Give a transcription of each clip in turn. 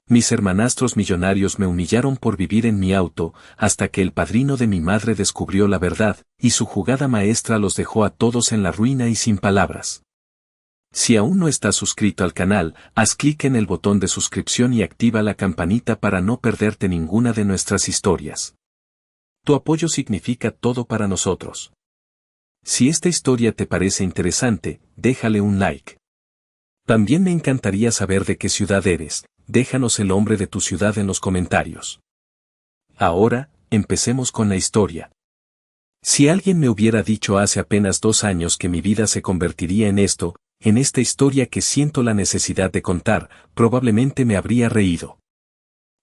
Mis hermanastros millonarios me humillaron por vivir en mi auto, hasta que el padrino de mi madre descubrió la verdad, y su jugada maestra los dejó a todos en la ruina y sin palabras. Si aún no estás suscrito al canal, haz clic en el botón de suscripción y activa la campanita para no perderte ninguna de nuestras historias. Tu apoyo significa todo para nosotros. Si esta historia te parece interesante, déjale un like. También me encantaría saber de qué ciudad eres. Déjanos el nombre de tu ciudad en los comentarios. Ahora, empecemos con la historia. Si alguien me hubiera dicho hace apenas 2 años que mi vida se convertiría en esta historia que siento la necesidad de contar, probablemente me habría reído.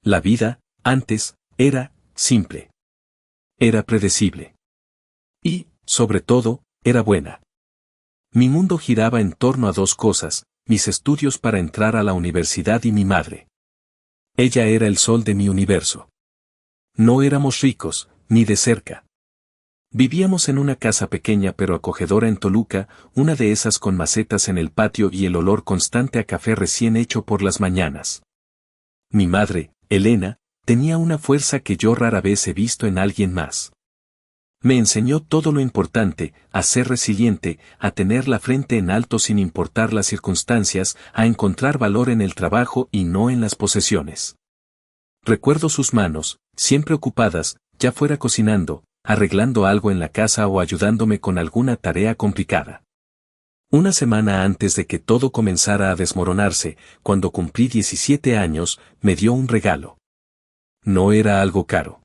La vida, antes, era simple. Era predecible. Y, sobre todo, era buena. Mi mundo giraba en torno a 2 cosas, mis estudios para entrar a la universidad y mi madre. Ella era el sol de mi universo. No éramos ricos, ni de cerca. Vivíamos en una casa pequeña pero acogedora en Toluca, una de esas con macetas en el patio y el olor constante a café recién hecho por las mañanas. Mi madre, Elena, tenía una fuerza que yo rara vez he visto en alguien más. Me enseñó todo lo importante, a ser resiliente, a tener la frente en alto sin importar las circunstancias, a encontrar valor en el trabajo y no en las posesiones. Recuerdo sus manos, siempre ocupadas, ya fuera cocinando, arreglando algo en la casa o ayudándome con alguna tarea complicada. Una semana antes de que todo comenzara a desmoronarse, cuando cumplí 17 años, me dio un regalo. No era algo caro.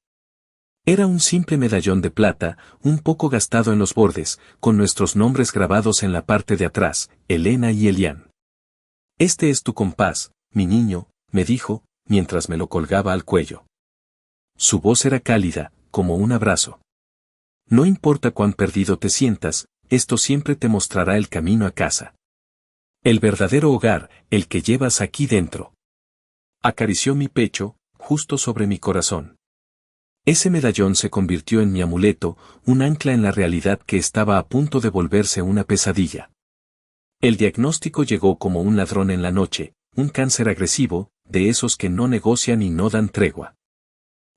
Era un simple medallón de plata, un poco gastado en los bordes, con nuestros nombres grabados en la parte de atrás, Elena y Elian. Este es tu compás, mi niño, me dijo, mientras me lo colgaba al cuello. Su voz era cálida, como un abrazo. No importa cuán perdido te sientas, esto siempre te mostrará el camino a casa. El verdadero hogar, el que llevas aquí dentro. Acarició mi pecho, justo sobre mi corazón. Ese medallón se convirtió en mi amuleto, un ancla en la realidad que estaba a punto de volverse una pesadilla. El diagnóstico llegó como un ladrón en la noche, un cáncer agresivo, de esos que no negocian y no dan tregua.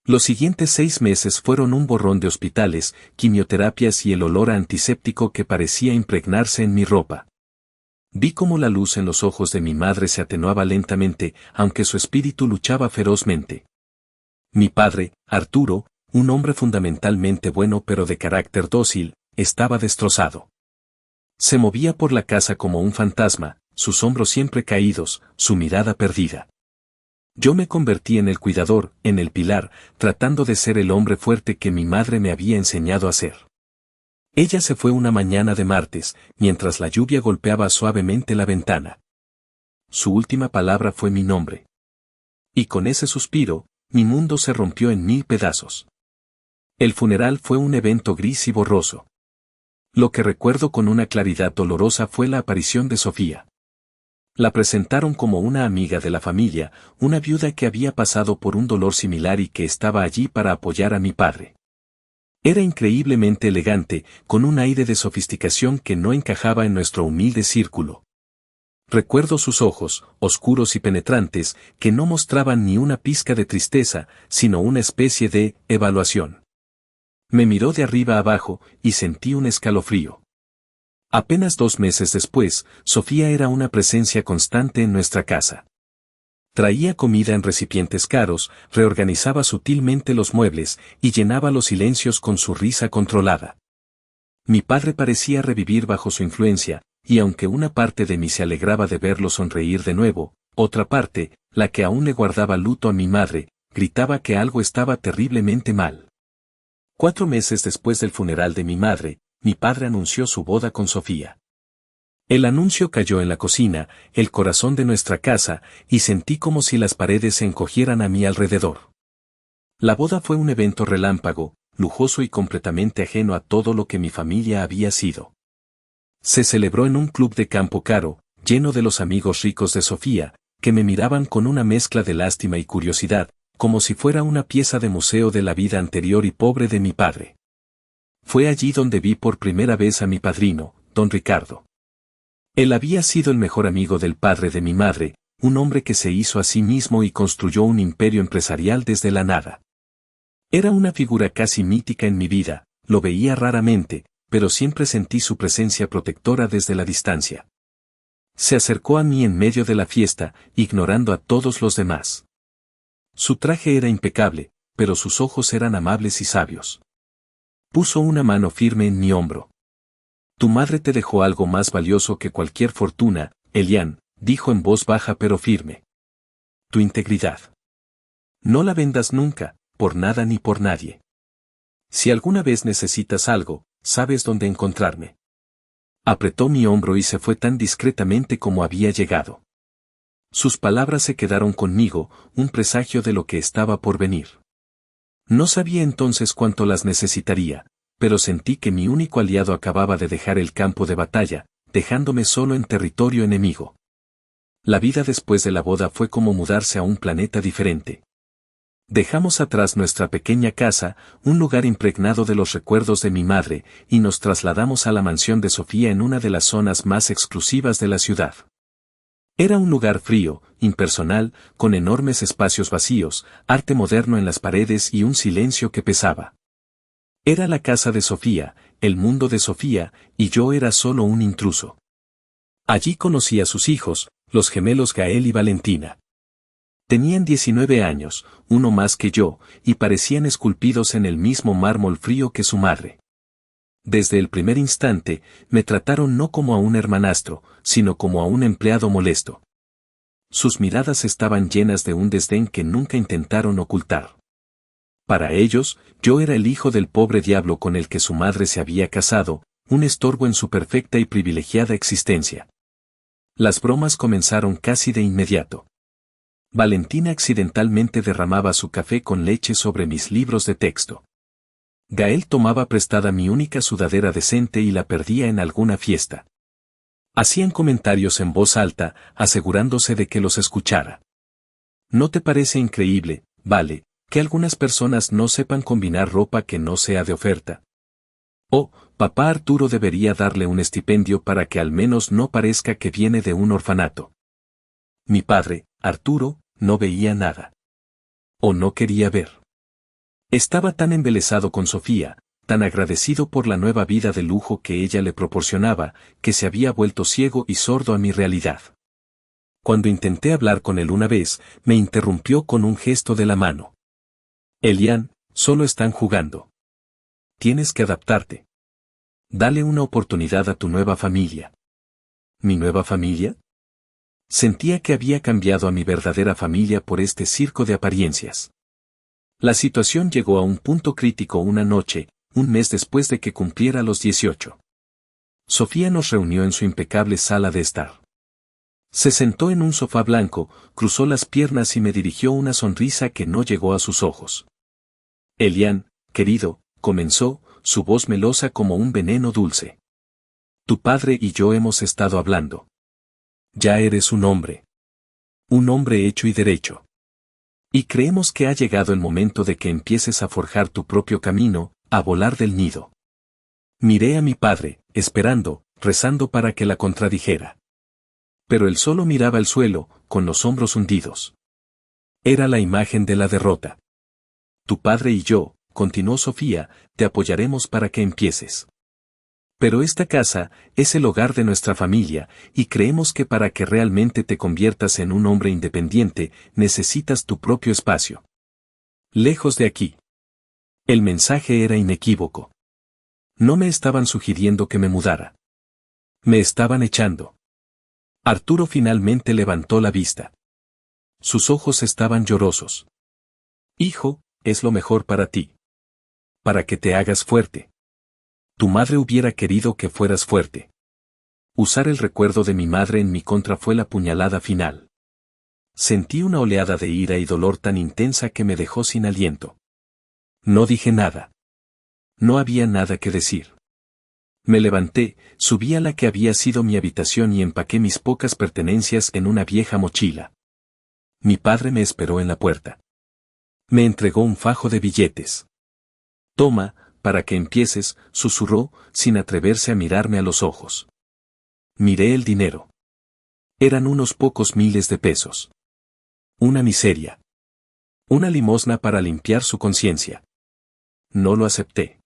Los siguientes 6 meses fueron un borrón de hospitales, quimioterapias y el olor a antiséptico que parecía impregnarse en mi ropa. Vi cómo la luz en los ojos de mi madre se atenuaba lentamente, aunque su espíritu luchaba ferozmente. Mi padre, Arturo, un hombre fundamentalmente bueno pero de carácter dócil, estaba destrozado. Se movía por la casa como un fantasma, sus hombros siempre caídos, su mirada perdida. Yo me convertí en el cuidador, en el pilar, tratando de ser el hombre fuerte que mi madre me había enseñado a ser. Ella se fue una mañana de martes, mientras la lluvia golpeaba suavemente la ventana. Su última palabra fue mi nombre. Y con ese suspiro, mi mundo se rompió en 1000 pedazos. El funeral fue un evento gris y borroso. Lo que recuerdo con una claridad dolorosa fue la aparición de Sofía. La presentaron como una amiga de la familia, una viuda que había pasado por un dolor similar y que estaba allí para apoyar a mi padre. Era increíblemente elegante, con un aire de sofisticación que no encajaba en nuestro humilde círculo. Recuerdo sus ojos, oscuros y penetrantes, que no mostraban ni una pizca de tristeza, sino una especie de evaluación. Me miró de arriba abajo, y sentí un escalofrío. Apenas 2 meses después, Sofía era una presencia constante en nuestra casa. Traía comida en recipientes caros, reorganizaba sutilmente los muebles, y llenaba los silencios con su risa controlada. Mi padre parecía revivir bajo su influencia, y aunque una parte de mí se alegraba de verlo sonreír de nuevo, otra parte, la que aún le guardaba luto a mi madre, gritaba que algo estaba terriblemente mal. 4 meses después del funeral de mi madre, mi padre anunció su boda con Sofía. El anuncio cayó en la cocina, el corazón de nuestra casa, y sentí como si las paredes se encogieran a mi alrededor. La boda fue un evento relámpago, lujoso y completamente ajeno a todo lo que mi familia había sido. Se celebró en un club de campo caro, lleno de los amigos ricos de Sofía, que me miraban con una mezcla de lástima y curiosidad, como si fuera una pieza de museo de la vida anterior y pobre de mi padre. Fue allí donde vi por primera vez a mi padrino, don Ricardo. Él había sido el mejor amigo del padre de mi madre, un hombre que se hizo a sí mismo y construyó un imperio empresarial desde la nada. Era una figura casi mítica en mi vida, lo veía raramente, pero siempre sentí su presencia protectora desde la distancia. Se acercó a mí en medio de la fiesta, ignorando a todos los demás. Su traje era impecable, pero sus ojos eran amables y sabios. Puso una mano firme en mi hombro. Tu madre te dejó algo más valioso que cualquier fortuna, Elian, dijo en voz baja pero firme. Tu integridad. No la vendas nunca, por nada ni por nadie. Si alguna vez necesitas algo, sabes dónde encontrarme. Apretó mi hombro y se fue tan discretamente como había llegado. Sus palabras se quedaron conmigo, un presagio de lo que estaba por venir. No sabía entonces cuánto las necesitaría, pero sentí que mi único aliado acababa de dejar el campo de batalla, dejándome solo en territorio enemigo. La vida después de la boda fue como mudarse a un planeta diferente. Dejamos atrás nuestra pequeña casa, un lugar impregnado de los recuerdos de mi madre, y nos trasladamos a la mansión de Sofía en una de las zonas más exclusivas de la ciudad. Era un lugar frío, impersonal, con enormes espacios vacíos, arte moderno en las paredes y un silencio que pesaba. Era la casa de Sofía, el mundo de Sofía, y yo era solo un intruso. Allí conocí a sus hijos, los gemelos Gael y Valentina. Tenían 19 años, uno más que yo, y parecían esculpidos en el mismo mármol frío que su madre. Desde el primer instante, me trataron no como a un hermanastro, sino como a un empleado molesto. Sus miradas estaban llenas de un desdén que nunca intentaron ocultar. Para ellos, yo era el hijo del pobre diablo con el que su madre se había casado, un estorbo en su perfecta y privilegiada existencia. Las bromas comenzaron casi de inmediato. Valentina accidentalmente derramaba su café con leche sobre mis libros de texto. Gael tomaba prestada mi única sudadera decente y la perdía en alguna fiesta. Hacían comentarios en voz alta, asegurándose de que los escuchara. ¿No te parece increíble, Vale, que algunas personas no sepan combinar ropa que no sea de oferta? Oh, papá Arturo debería darle un estipendio para que al menos no parezca que viene de un orfanato. Mi padre, Arturo, no veía nada. O no quería ver. Estaba tan embelesado con Sofía, tan agradecido por la nueva vida de lujo que ella le proporcionaba, que se había vuelto ciego y sordo a mi realidad. Cuando intenté hablar con él una vez, me interrumpió con un gesto de la mano. Elian, solo están jugando. Tienes que adaptarte. Dale una oportunidad a tu nueva familia. ¿Mi nueva familia? Sentía que había cambiado a mi verdadera familia por este circo de apariencias. La situación llegó a un punto crítico una noche, un mes después de que cumpliera los 18. Sofía nos reunió en su impecable sala de estar. Se sentó en un sofá blanco, cruzó las piernas y me dirigió una sonrisa que no llegó a sus ojos. Elian, querido, comenzó, su voz melosa como un veneno dulce. Tu padre y yo hemos estado hablando. Ya eres un hombre. Un hombre hecho y derecho. Y creemos que ha llegado el momento de que empieces a forjar tu propio camino, a volar del nido. Miré a mi padre, esperando, rezando para que la contradijera. Pero él solo miraba el suelo, con los hombros hundidos. Era la imagen de la derrota. Tu padre y yo, continuó Sofía, te apoyaremos para que empieces. Pero esta casa es el hogar de nuestra familia, y creemos que para que realmente te conviertas en un hombre independiente, necesitas tu propio espacio. Lejos de aquí. El mensaje era inequívoco. No me estaban sugiriendo que me mudara. Me estaban echando. Arturo finalmente levantó la vista. Sus ojos estaban llorosos. Hijo, es lo mejor para ti. Para que te hagas fuerte. Tu madre hubiera querido que fueras fuerte. Usar el recuerdo de mi madre en mi contra fue la puñalada final. Sentí una oleada de ira y dolor tan intensa que me dejó sin aliento. No dije nada. No había nada que decir. Me levanté, subí a la que había sido mi habitación y empaqué mis pocas pertenencias en una vieja mochila. Mi padre me esperó en la puerta. Me entregó un fajo de billetes. Toma, para que empieces, susurró, sin atreverse a mirarme a los ojos. Miré el dinero. Eran unos pocos miles de pesos. Una miseria. Una limosna para limpiar su conciencia. No lo acepté.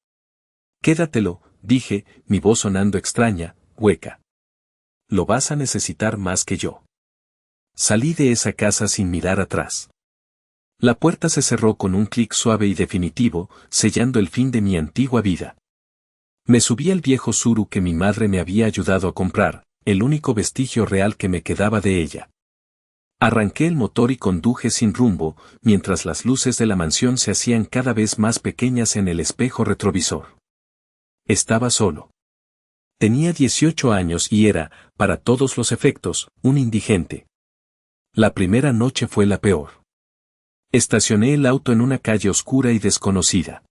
Quédatelo, dije, mi voz sonando extraña, hueca. Lo vas a necesitar más que yo. Salí de esa casa sin mirar atrás. La puerta se cerró con un clic suave y definitivo, sellando el fin de mi antigua vida. Me subí al viejo Tsuru que mi madre me había ayudado a comprar, el único vestigio real que me quedaba de ella. Arranqué el motor y conduje sin rumbo, mientras las luces de la mansión se hacían cada vez más pequeñas en el espejo retrovisor. Estaba solo. Tenía 18 años y era, para todos los efectos, un indigente. La primera noche fue la peor. Estacioné el auto en una calle oscura y desconocida.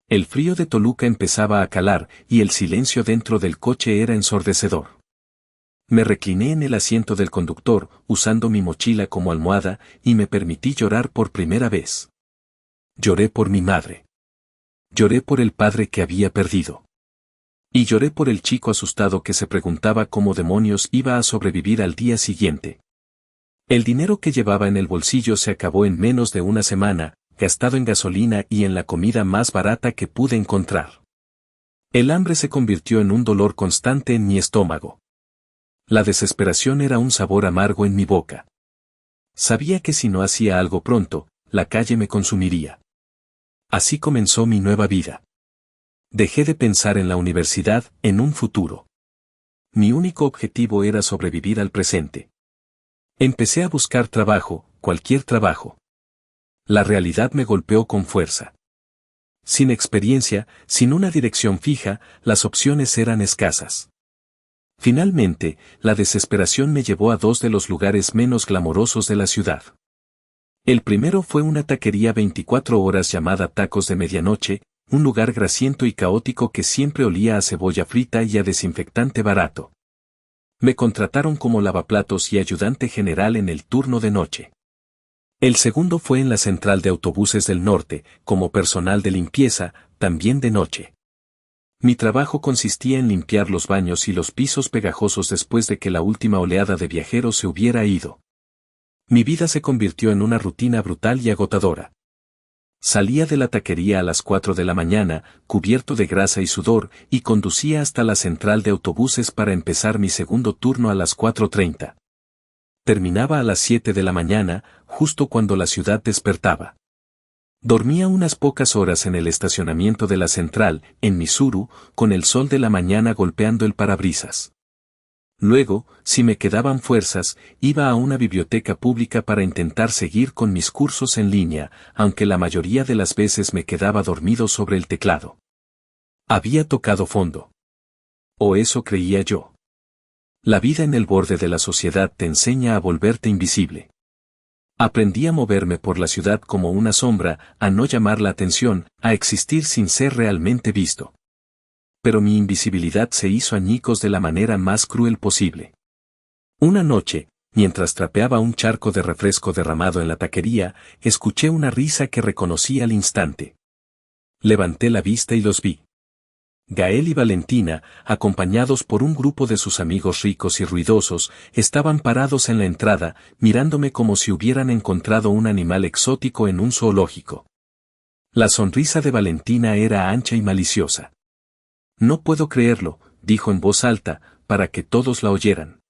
El frío de Toluca empezaba a calar y el silencio dentro del coche era ensordecedor. Me recliné en el asiento del conductor, usando mi mochila como almohada, y me permití llorar por primera vez. Lloré por mi madre. Lloré por el padre que había perdido. Y lloré por el chico asustado que se preguntaba cómo demonios iba a sobrevivir al día siguiente. El dinero que llevaba en el bolsillo se acabó en menos de una semana, gastado en gasolina y en la comida más barata que pude encontrar. El hambre se convirtió en un dolor constante en mi estómago. La desesperación era un sabor amargo en mi boca. Sabía que si no hacía algo pronto, la calle me consumiría. Así comenzó mi nueva vida. Dejé de pensar en la universidad, en un futuro. Mi único objetivo era sobrevivir al presente. Empecé a buscar trabajo, cualquier trabajo. La realidad me golpeó con fuerza. Sin experiencia, sin una dirección fija, las opciones eran escasas. Finalmente, la desesperación me llevó a dos de los lugares menos glamorosos de la ciudad. El primero fue una taquería 24 horas llamada Tacos de Medianoche, un lugar grasiento y caótico que siempre olía a cebolla frita y a desinfectante barato. Me contrataron como lavaplatos y ayudante general en el turno de noche. El segundo fue en la central de autobuses del norte, como personal de limpieza, también de noche. Mi trabajo consistía en limpiar los baños y los pisos pegajosos después de que la última oleada de viajeros se hubiera ido. Mi vida se convirtió en una rutina brutal y agotadora. Salía de la taquería a las 4 de la mañana, cubierto de grasa y sudor, y conducía hasta la central de autobuses para empezar mi segundo turno a las 4:30. Terminaba a las 7 de la mañana, justo cuando la ciudad despertaba. Dormía unas pocas horas en el estacionamiento de la central, en mi Tsuru, con el sol de la mañana golpeando el parabrisas. Luego, si me quedaban fuerzas, iba a una biblioteca pública para intentar seguir con mis cursos en línea, aunque la mayoría de las veces me quedaba dormido sobre el teclado. Había tocado fondo. O eso creía yo. La vida en el borde de la sociedad te enseña a volverte invisible. Aprendí a moverme por la ciudad como una sombra, a no llamar la atención, a existir sin ser realmente visto. Pero mi invisibilidad se hizo añicos de la manera más cruel posible. Una noche, mientras trapeaba un charco de refresco derramado en la taquería, escuché una risa que reconocí al instante. Levanté la vista y los vi. Gael y Valentina, acompañados por un grupo de sus amigos ricos y ruidosos, estaban parados en la entrada, mirándome como si hubieran encontrado un animal exótico en un zoológico. La sonrisa de Valentina era ancha y maliciosa. No puedo creerlo, dijo en voz alta, para que todos la oyeran.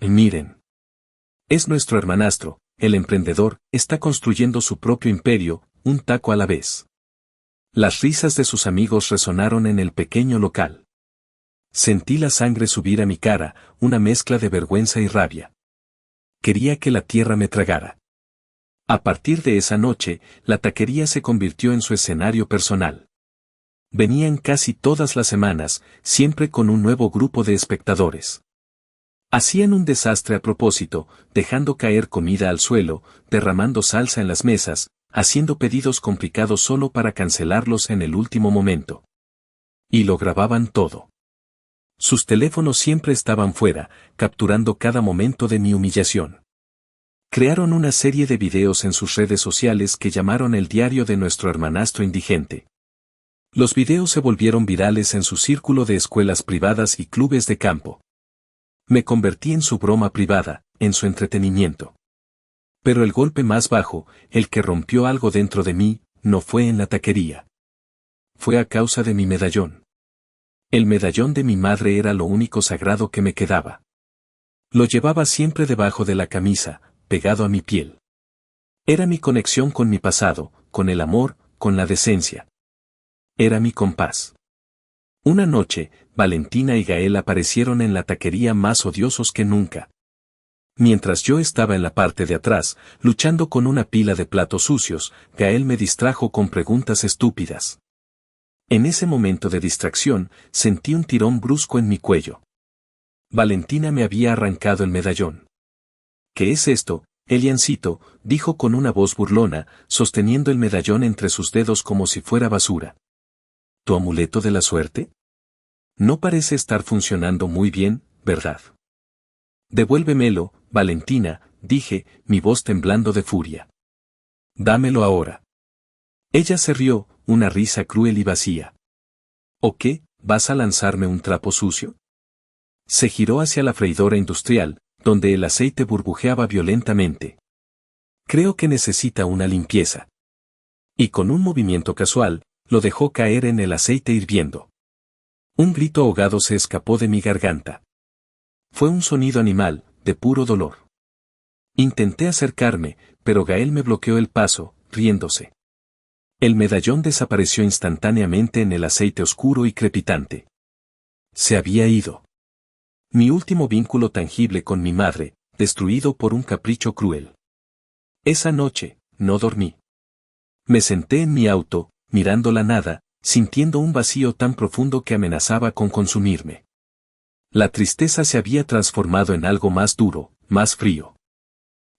Miren. Es nuestro hermanastro, el emprendedor, está construyendo su propio imperio, un taco a la vez. Las risas de sus amigos resonaron en el pequeño local. Sentí la sangre subir a mi cara, una mezcla de vergüenza y rabia. Quería que la tierra me tragara. A partir de esa noche, la taquería se convirtió en su escenario personal. Venían casi todas las semanas, siempre con un nuevo grupo de espectadores. Hacían un desastre a propósito, dejando caer comida al suelo, derramando salsa en las mesas, haciendo pedidos complicados solo para cancelarlos en el último momento. Y lo grababan todo. Sus teléfonos siempre estaban fuera, capturando cada momento de mi humillación. Crearon una serie de videos en sus redes sociales que llamaron el diario de nuestro hermanastro indigente. Los videos se volvieron virales en su círculo de escuelas privadas y clubes de campo. Me convertí en su broma privada, en su entretenimiento. Pero el golpe más bajo, el que rompió algo dentro de mí, no fue en la taquería. Fue a causa de mi medallón. El medallón de mi madre era lo único sagrado que me quedaba. Lo llevaba siempre debajo de la camisa, pegado a mi piel. Era mi conexión con mi pasado, con el amor, con la decencia. Era mi compás. Una noche, Valentina y Gael aparecieron en la taquería más odiosos que nunca. Mientras yo estaba en la parte de atrás, luchando con una pila de platos sucios, Gael me distrajo con preguntas estúpidas. En ese momento de distracción, sentí un tirón brusco en mi cuello. Valentina me había arrancado el medallón. ¿Qué es esto, Eliancito?, dijo con una voz burlona, sosteniendo el medallón entre sus dedos como si fuera basura. ¿Tu amuleto de la suerte? No parece estar funcionando muy bien, ¿verdad? Devuélvemelo, Valentina, dije, mi voz temblando de furia. Dámelo ahora. Ella se rió, una risa cruel y vacía. ¿O qué, vas a lanzarme un trapo sucio? Se giró hacia la freidora industrial, donde el aceite burbujeaba violentamente. Creo que necesita una limpieza. Y con un movimiento casual, lo dejó caer en el aceite hirviendo. Un grito ahogado se escapó de mi garganta. Fue un sonido animal, de puro dolor. Intenté acercarme, pero Gael me bloqueó el paso, riéndose. El medallón desapareció instantáneamente en el aceite oscuro y crepitante. Se había ido. Mi último vínculo tangible con mi madre, destruido por un capricho cruel. Esa noche, no dormí. Me senté en mi auto, mirando la nada, sintiendo un vacío tan profundo que amenazaba con consumirme. La tristeza se había transformado en algo más duro, más frío.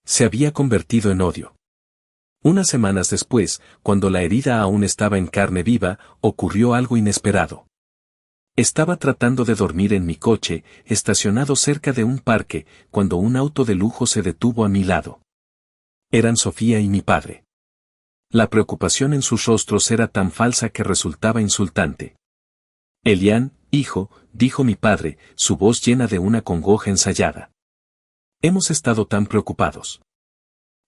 Se había convertido en odio. Unas semanas después, cuando la herida aún estaba en carne viva, ocurrió algo inesperado. Estaba tratando de dormir en mi coche, estacionado cerca de un parque, cuando un auto de lujo se detuvo a mi lado. Eran Sofía y mi padre. La preocupación en sus rostros era tan falsa que resultaba insultante. Elian, hijo, dijo mi padre, su voz llena de una congoja ensayada. Hemos estado tan preocupados.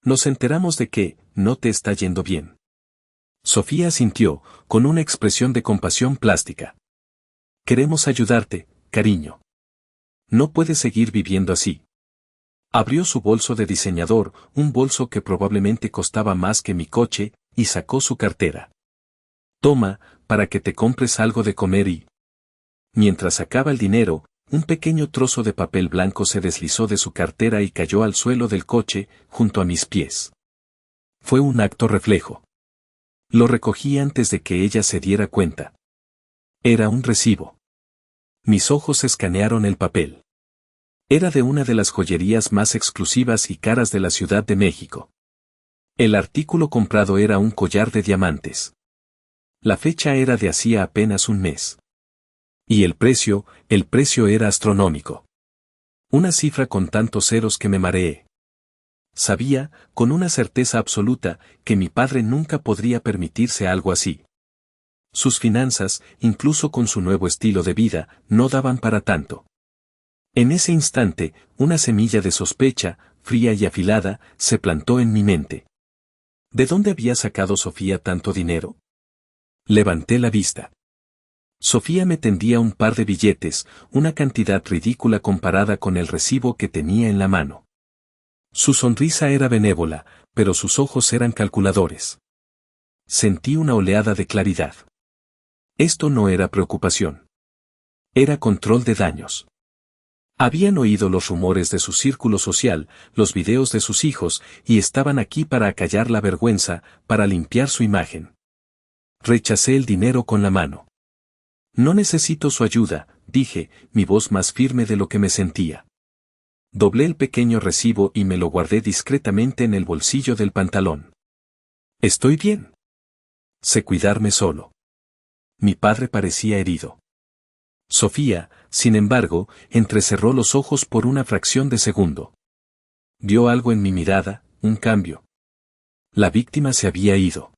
Nos enteramos de que, no te está yendo bien. Sofía asintió, con una expresión de compasión plástica. Queremos ayudarte, cariño. No puedes seguir viviendo así. Abrió su bolso de diseñador, un bolso que probablemente costaba más que mi coche, y sacó su cartera. Toma, para que te compres algo de comer y... Mientras sacaba el dinero, un pequeño trozo de papel blanco se deslizó de su cartera y cayó al suelo del coche, junto a mis pies. Fue un acto reflejo. Lo recogí antes de que ella se diera cuenta. Era un recibo. Mis ojos escanearon el papel. Era de una de las joyerías más exclusivas y caras de la Ciudad de México. El artículo comprado era un collar de diamantes. La fecha era de hacía apenas un mes. Y el precio era astronómico. Una cifra con tantos ceros que me mareé. Sabía, con una certeza absoluta, que mi padre nunca podría permitirse algo así. Sus finanzas, incluso con su nuevo estilo de vida, no daban para tanto. En ese instante, una semilla de sospecha, fría y afilada, se plantó en mi mente. ¿De dónde había sacado Sofía tanto dinero? Levanté la vista. Sofía me tendía un par de billetes, una cantidad ridícula comparada con el recibo que tenía en la mano. Su sonrisa era benévola, pero sus ojos eran calculadores. Sentí una oleada de claridad. Esto no era preocupación. Era control de daños. Habían oído los rumores de su círculo social, los videos de sus hijos, y estaban aquí para acallar la vergüenza, para limpiar su imagen. Rechacé el dinero con la mano. No necesito su ayuda, dije, mi voz más firme de lo que me sentía. Doblé el pequeño recibo y me lo guardé discretamente en el bolsillo del pantalón. Estoy bien. Sé cuidarme solo. Mi padre parecía herido. Sofía, sin embargo, entrecerró los ojos por una fracción de segundo. Vio algo en mi mirada, un cambio. La víctima se había ido.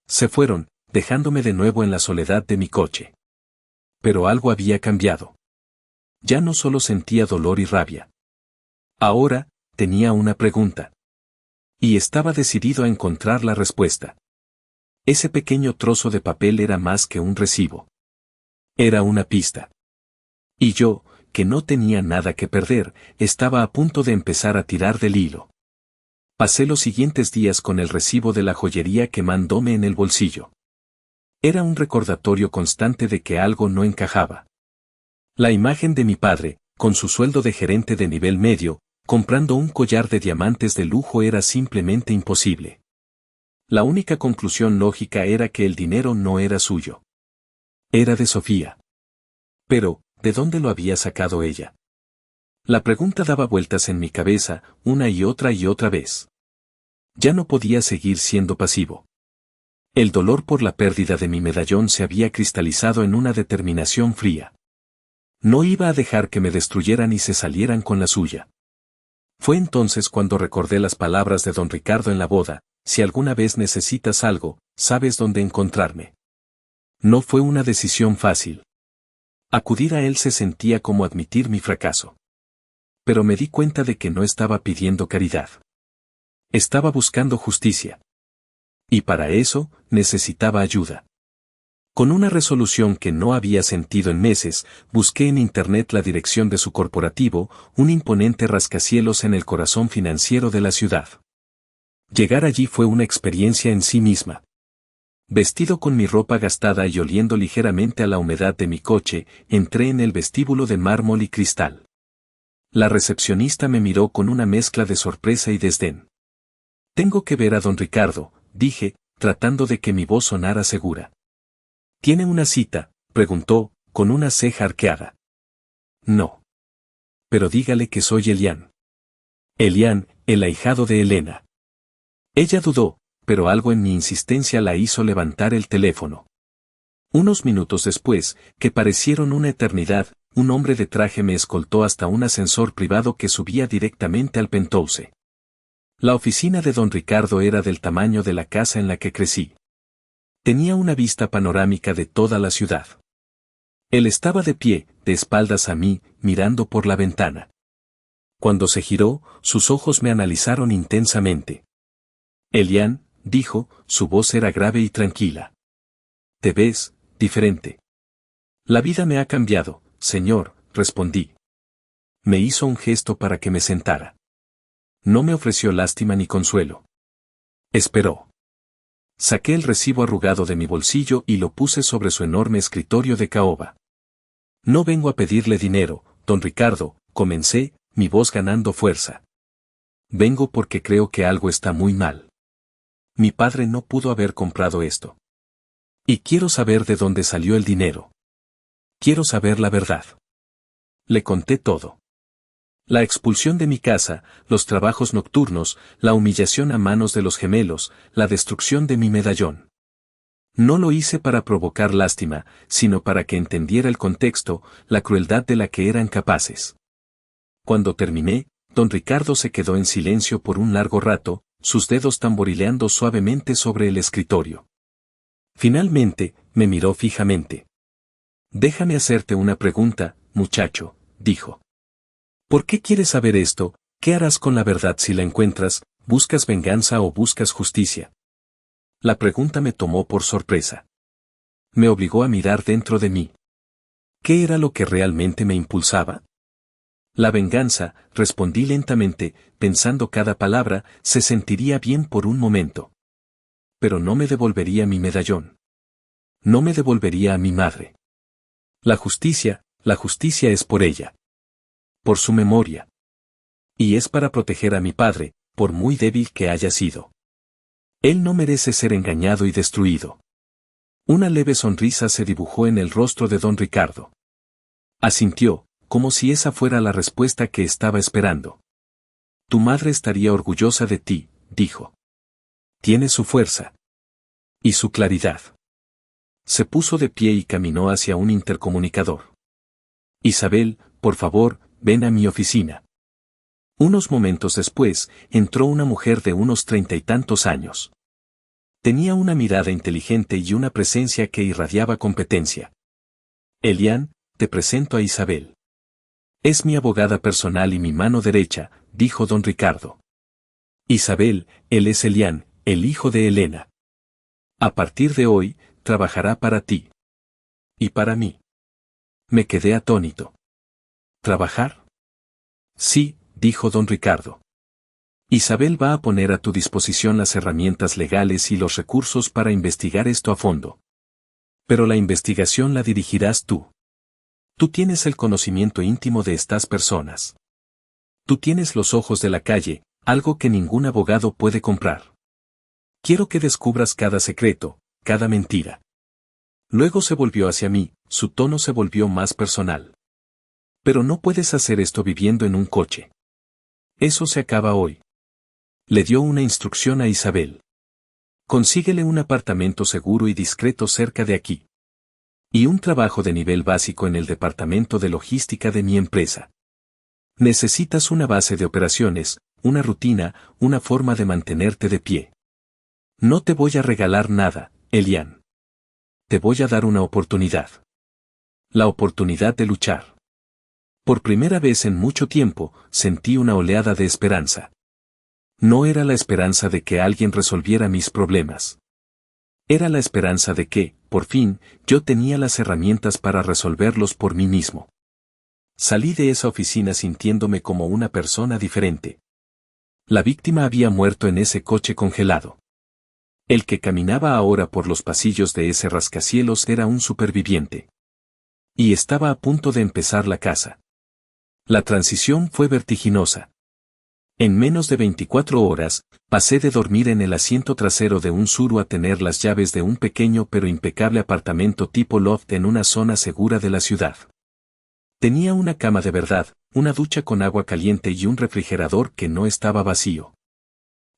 Se fueron, dejándome de nuevo en la soledad de mi coche. Pero algo había cambiado. Ya no solo sentía dolor y rabia. Ahora, tenía una pregunta. Y estaba decidido a encontrar la respuesta. Ese pequeño trozo de papel era más que un recibo. Era una pista. Y yo, que no tenía nada que perder, estaba a punto de empezar a tirar del hilo. Pasé los siguientes días con el recibo de la joyería quemándome en el bolsillo. Era un recordatorio constante de que algo no encajaba. La imagen de mi padre, con su sueldo de gerente de nivel medio, comprando un collar de diamantes de lujo era simplemente imposible. La única conclusión lógica era que el dinero no era suyo. Era de Sofía. Pero, ¿de dónde lo había sacado ella? La pregunta daba vueltas en mi cabeza, una y otra vez. Ya no podía seguir siendo pasivo. El dolor por la pérdida de mi medallón se había cristalizado en una determinación fría. No iba a dejar que me destruyeran y se salieran con la suya. Fue entonces cuando recordé las palabras de don Ricardo en la boda: si alguna vez necesitas algo, sabes dónde encontrarme. No fue una decisión fácil. Acudir a él se sentía como admitir mi fracaso. Pero me di cuenta de que no estaba pidiendo caridad. Estaba buscando justicia. Y para eso, necesitaba ayuda. Con una resolución que no había sentido en meses, busqué en internet la dirección de su corporativo, un imponente rascacielos en el corazón financiero de la ciudad. Llegar allí fue una experiencia en sí misma. Vestido con mi ropa gastada y oliendo ligeramente a la humedad de mi coche, entré en el vestíbulo de mármol y cristal. La recepcionista me miró con una mezcla de sorpresa y desdén. «Tengo que ver a don Ricardo», dije, tratando de que mi voz sonara segura. «¿Tiene una cita?», preguntó, con una ceja arqueada. «No. Pero dígale que soy Elian». Elian, el ahijado de Elena. Ella dudó, pero algo en mi insistencia la hizo levantar el teléfono. Unos minutos después, que parecieron una eternidad, un hombre de traje me escoltó hasta un ascensor privado que subía directamente al penthouse. La oficina de don Ricardo era del tamaño de la casa en la que crecí. Tenía una vista panorámica de toda la ciudad. Él estaba de pie, de espaldas a mí, mirando por la ventana. Cuando se giró, sus ojos me analizaron intensamente. «Elian», dijo, su voz era grave y tranquila. «Te ves diferente». «La vida me ha cambiado, señor», respondí. Me hizo un gesto para que me sentara. No me ofreció lástima ni consuelo. Esperó. Saqué el recibo arrugado de mi bolsillo y lo puse sobre su enorme escritorio de caoba. «No vengo a pedirle dinero, don Ricardo», comencé, mi voz ganando fuerza. «Vengo porque creo que algo está muy mal. Mi padre no pudo haber comprado esto. Y quiero saber de dónde salió el dinero. Quiero saber la verdad». Le conté todo. La expulsión de mi casa, los trabajos nocturnos, la humillación a manos de los gemelos, la destrucción de mi medallón. No lo hice para provocar lástima, sino para que entendiera el contexto, la crueldad de la que eran capaces. Cuando terminé, don Ricardo se quedó en silencio por un largo rato, sus dedos tamborileando suavemente sobre el escritorio. Finalmente, me miró fijamente. «Déjame hacerte una pregunta, muchacho», dijo. «¿Por qué quieres saber esto? ¿Qué harás con la verdad si la encuentras? ¿Buscas venganza o buscas justicia?». La pregunta me tomó por sorpresa. Me obligó a mirar dentro de mí. ¿Qué era lo que realmente me impulsaba? «La venganza», respondí lentamente, pensando cada palabra, «se sentiría bien por un momento. Pero no me devolvería mi medallón. No me devolvería a mi madre. La justicia es por ella. Por su memoria. Y es para proteger a mi padre, por muy débil que haya sido. Él no merece ser engañado y destruido». Una leve sonrisa se dibujó en el rostro de don Ricardo. Asintió, como si esa fuera la respuesta que estaba esperando. «Tu madre estaría orgullosa de ti», dijo. «Tiene su fuerza. Y su claridad». Se puso de pie y caminó hacia un intercomunicador. «Isabel, por favor, ven a mi oficina». Unos momentos después, entró una mujer de unos 30 y tantos años. Tenía una mirada inteligente y una presencia que irradiaba competencia. «Elian, te presento a Isabel». Es mi abogada personal y mi mano derecha, dijo don Ricardo. Isabel, él es Elian, el hijo de Elena. A partir de hoy, trabajará para ti. Y para mí. Me quedé atónito. ¿Trabajar? Sí, dijo don Ricardo. Isabel va a poner a tu disposición las herramientas legales y los recursos para investigar esto a fondo. Pero la investigación la dirigirás tú. Tú tienes el conocimiento íntimo de estas personas. Tú tienes los ojos de la calle, algo que ningún abogado puede comprar. Quiero que descubras cada secreto, cada mentira. Luego se volvió hacia mí, su tono se volvió más personal. Pero no puedes hacer esto viviendo en un coche. Eso se acaba hoy. Le dio una instrucción a Isabel. Consíguele un apartamento seguro y discreto cerca de aquí. Y un trabajo de nivel básico en el departamento de logística de mi empresa. Necesitas una base de operaciones, una rutina, una forma de mantenerte de pie. No te voy a regalar nada, Elian. Te voy a dar una oportunidad. La oportunidad de luchar. Por primera vez en mucho tiempo, sentí una oleada de esperanza. No era la esperanza de que alguien resolviera mis problemas. Era la esperanza de que, por fin, yo tenía las herramientas para resolverlos por mí mismo. Salí de esa oficina sintiéndome como una persona diferente. La víctima había muerto en ese coche congelado. El que caminaba ahora por los pasillos de ese rascacielos era un superviviente. Y estaba a punto de empezar la caza. La transición fue vertiginosa. En menos de 24 horas, pasé de dormir en el asiento trasero de un Suru a tener las llaves de un pequeño pero impecable apartamento tipo loft en una zona segura de la ciudad. Tenía una cama de verdad, una ducha con agua caliente y un refrigerador que no estaba vacío.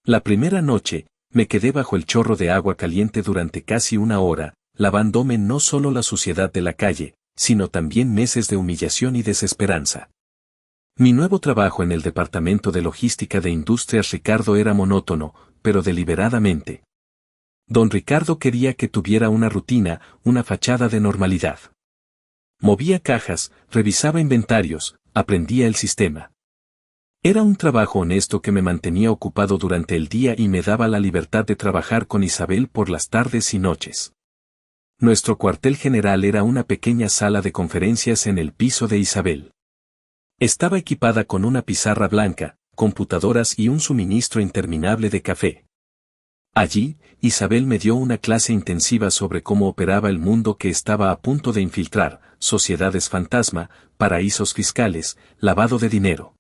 La primera noche, me quedé bajo el chorro de agua caliente durante casi una hora, lavándome no solo la suciedad de la calle, sino también meses de humillación y desesperanza. Mi nuevo trabajo en el departamento de logística de Industrias Ricardo era monótono, pero deliberadamente. Don Ricardo quería que tuviera una rutina, una fachada de normalidad. Movía cajas, revisaba inventarios, aprendía el sistema. Era un trabajo honesto que me mantenía ocupado durante el día y me daba la libertad de trabajar con Isabel por las tardes y noches. Nuestro cuartel general era una pequeña sala de conferencias en el piso de Isabel. Estaba equipada con una pizarra blanca, computadoras y un suministro interminable de café. Allí, Isabel me dio una clase intensiva sobre cómo operaba el mundo que estaba a punto de infiltrar, sociedades fantasma, paraísos fiscales, lavado de dinero.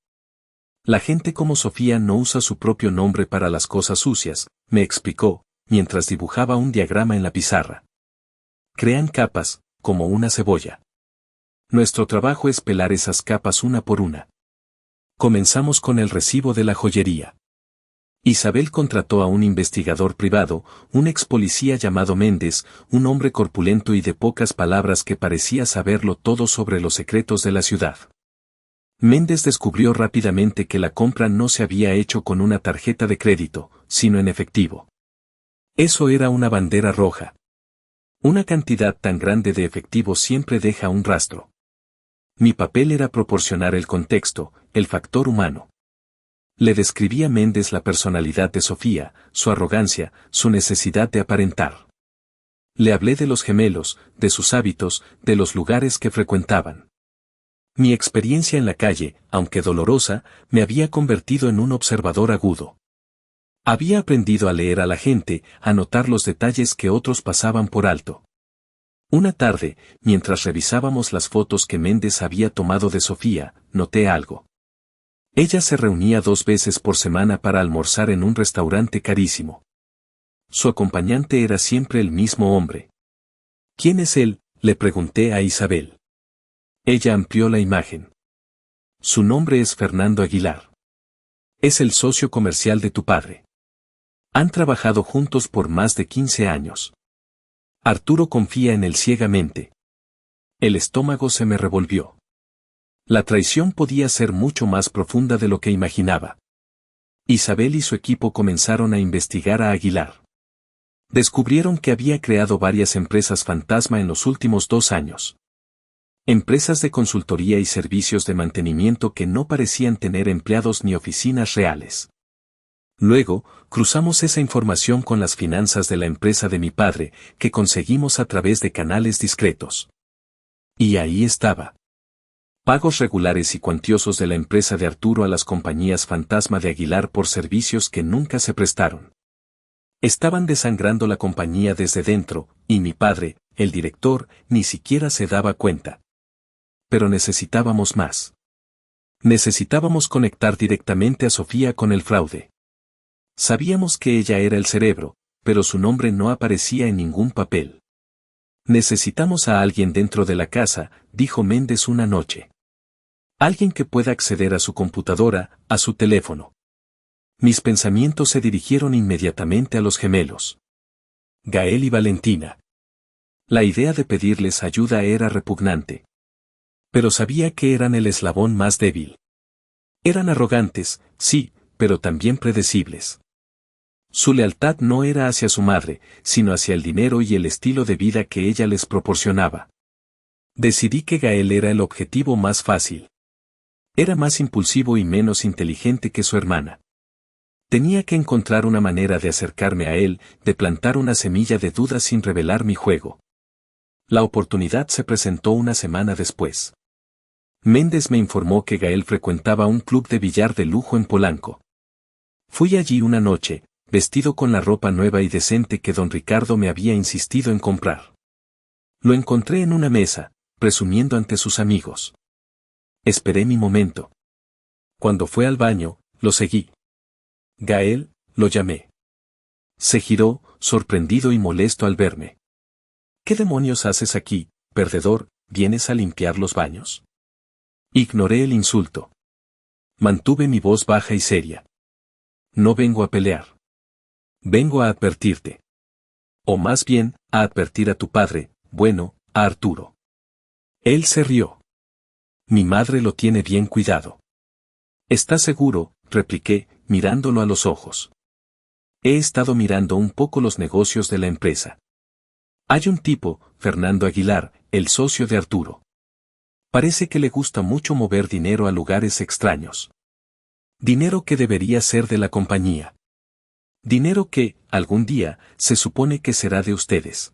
La gente como Sofía no usa su propio nombre para las cosas sucias, me explicó, mientras dibujaba un diagrama en la pizarra. Crean capas, como una cebolla. Nuestro trabajo es pelar esas capas una por una. Comenzamos con el recibo de la joyería. Isabel contrató a un investigador privado, un ex policía llamado Méndez, un hombre corpulento y de pocas palabras que parecía saberlo todo sobre los secretos de la ciudad. Méndez descubrió rápidamente que la compra no se había hecho con una tarjeta de crédito, sino en efectivo. Eso era una bandera roja. Una cantidad tan grande de efectivo siempre deja un rastro. Mi papel era proporcionar el contexto, el factor humano. Le describí a Méndez la personalidad de Sofía, su arrogancia, su necesidad de aparentar. Le hablé de los gemelos, de sus hábitos, de los lugares que frecuentaban. Mi experiencia en la calle, aunque dolorosa, me había convertido en un observador agudo. Había aprendido a leer a la gente, a notar los detalles que otros pasaban por alto. Una tarde, mientras revisábamos las fotos que Méndez había tomado de Sofía, noté algo. Ella se reunía 2 veces por semana para almorzar en un restaurante carísimo. Su acompañante era siempre el mismo hombre. ¿Quién es él?, le pregunté a Isabel. Ella amplió la imagen. Su nombre es Fernando Aguilar. Es el socio comercial de tu padre. Han trabajado juntos por más de 15 años. Arturo confía en él ciegamente. El estómago se me revolvió. La traición podía ser mucho más profunda de lo que imaginaba. Isabel y su equipo comenzaron a investigar a Aguilar. Descubrieron que había creado varias empresas fantasma en los últimos 2 años. Empresas de consultoría y servicios de mantenimiento que no parecían tener empleados ni oficinas reales. Luego, cruzamos esa información con las finanzas de la empresa de mi padre, que conseguimos a través de canales discretos. Y ahí estaba. Pagos regulares y cuantiosos de la empresa de Arturo a las compañías fantasma de Aguilar por servicios que nunca se prestaron. Estaban desangrando la compañía desde dentro, y mi padre, el director, ni siquiera se daba cuenta. Pero necesitábamos más. Necesitábamos conectar directamente a Sofía con el fraude. Sabíamos que ella era el cerebro, pero su nombre no aparecía en ningún papel. Necesitamos a alguien dentro de la casa, dijo Méndez una noche. Alguien que pueda acceder a su computadora, a su teléfono. Mis pensamientos se dirigieron inmediatamente a los gemelos. Gael y Valentina. La idea de pedirles ayuda era repugnante. Pero sabía que eran el eslabón más débil. Eran arrogantes, sí, pero también predecibles. Su lealtad no era hacia su madre, sino hacia el dinero y el estilo de vida que ella les proporcionaba. Decidí que Gael era el objetivo más fácil. Era más impulsivo y menos inteligente que su hermana. Tenía que encontrar una manera de acercarme a él, de plantar una semilla de duda sin revelar mi juego. La oportunidad se presentó una semana después. Méndez me informó que Gael frecuentaba un club de billar de lujo en Polanco. Fui allí una noche, vestido con la ropa nueva y decente que don Ricardo me había insistido en comprar. Lo encontré en una mesa, presumiendo ante sus amigos. Esperé mi momento. Cuando fue al baño, lo seguí. Gael, lo llamé. Se giró, sorprendido y molesto al verme. ¿Qué demonios haces aquí, perdedor? ¿Vienes a limpiar los baños? Ignoré el insulto. Mantuve mi voz baja y seria. No vengo a pelear. Vengo a advertirte. O más bien, a advertir a tu padre, bueno, a Arturo. Él se rió. Mi madre lo tiene bien cuidado. ¿Estás seguro?, repliqué, mirándolo a los ojos. He estado mirando un poco los negocios de la empresa. Hay un tipo, Fernando Aguilar, el socio de Arturo. Parece que le gusta mucho mover dinero a lugares extraños. Dinero que debería ser de la compañía. Dinero que, algún día, se supone que será de ustedes.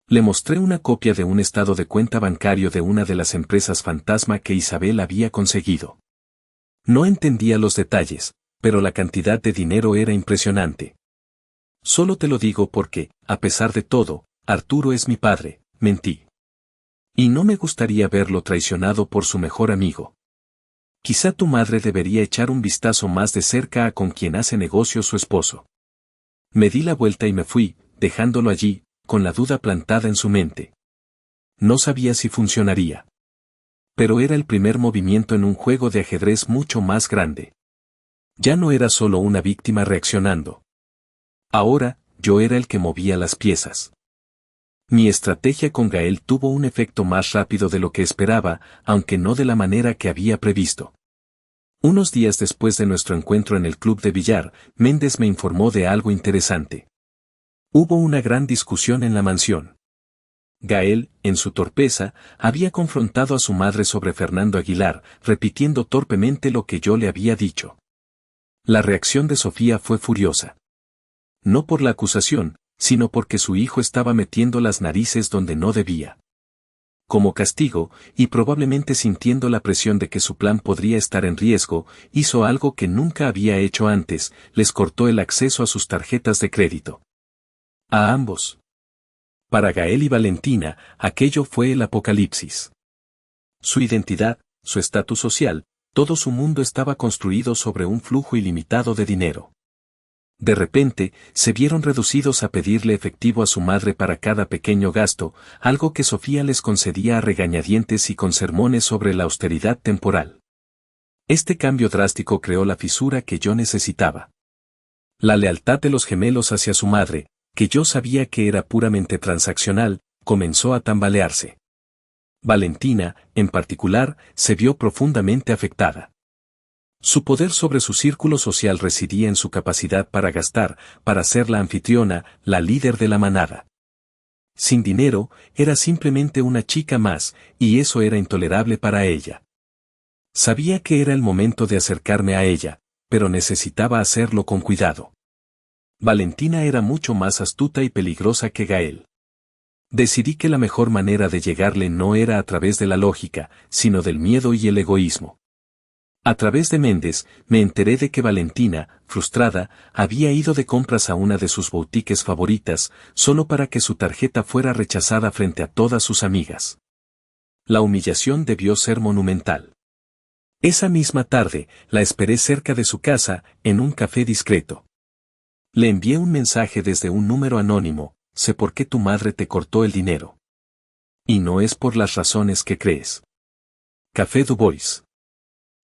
Le mostré una copia de un estado de cuenta bancario de una de las empresas fantasma que Isabel había conseguido. No entendía los detalles, pero la cantidad de dinero era impresionante. Solo te lo digo porque, a pesar de todo, Arturo es mi padre, mentí. Y no me gustaría verlo traicionado por su mejor amigo. Quizá tu madre debería echar un vistazo más de cerca a con quien hace negocio su esposo. Me di la vuelta y me fui, dejándolo allí, con la duda plantada en su mente. No sabía si funcionaría. Pero era el primer movimiento en un juego de ajedrez mucho más grande. Ya no era solo una víctima reaccionando. Ahora, yo era el que movía las piezas. Mi estrategia con Gael tuvo un efecto más rápido de lo que esperaba, aunque no de la manera que había previsto. Unos días después de nuestro encuentro en el club de billar, Méndez me informó de algo interesante. Hubo una gran discusión en la mansión. Gael, en su torpeza, había confrontado a su madre sobre Fernando Aguilar, repitiendo torpemente lo que yo le había dicho. La reacción de Sofía fue furiosa. No por la acusación, sino porque su hijo estaba metiendo las narices donde no debía. Como castigo, y probablemente sintiendo la presión de que su plan podría estar en riesgo, hizo algo que nunca había hecho antes, les cortó el acceso a sus tarjetas de crédito. A ambos. Para Gael y Valentina, aquello fue el apocalipsis. Su identidad, su estatus social, todo su mundo estaba construido sobre un flujo ilimitado de dinero. De repente, se vieron reducidos a pedirle efectivo a su madre para cada pequeño gasto, algo que Sofía les concedía a regañadientes y con sermones sobre la austeridad temporal. Este cambio drástico creó la fisura que yo necesitaba. La lealtad de los gemelos hacia su madre, que yo sabía que era puramente transaccional, comenzó a tambalearse. Valentina, en particular, se vio profundamente afectada. Su poder sobre su círculo social residía en su capacidad para gastar, para ser la anfitriona, la líder de la manada. Sin dinero, era simplemente una chica más, y eso era intolerable para ella. Sabía que era el momento de acercarme a ella, pero necesitaba hacerlo con cuidado. Valentina era mucho más astuta y peligrosa que Gael. Decidí que la mejor manera de llegarle no era a través de la lógica, sino del miedo y el egoísmo. A través de Méndez, me enteré de que Valentina, frustrada, había ido de compras a una de sus boutiques favoritas, solo para que su tarjeta fuera rechazada frente a todas sus amigas. La humillación debió ser monumental. Esa misma tarde, la esperé cerca de su casa, en un café discreto. Le envié un mensaje desde un número anónimo: sé por qué tu madre te cortó el dinero. Y no es por las razones que crees. Café Du Bois.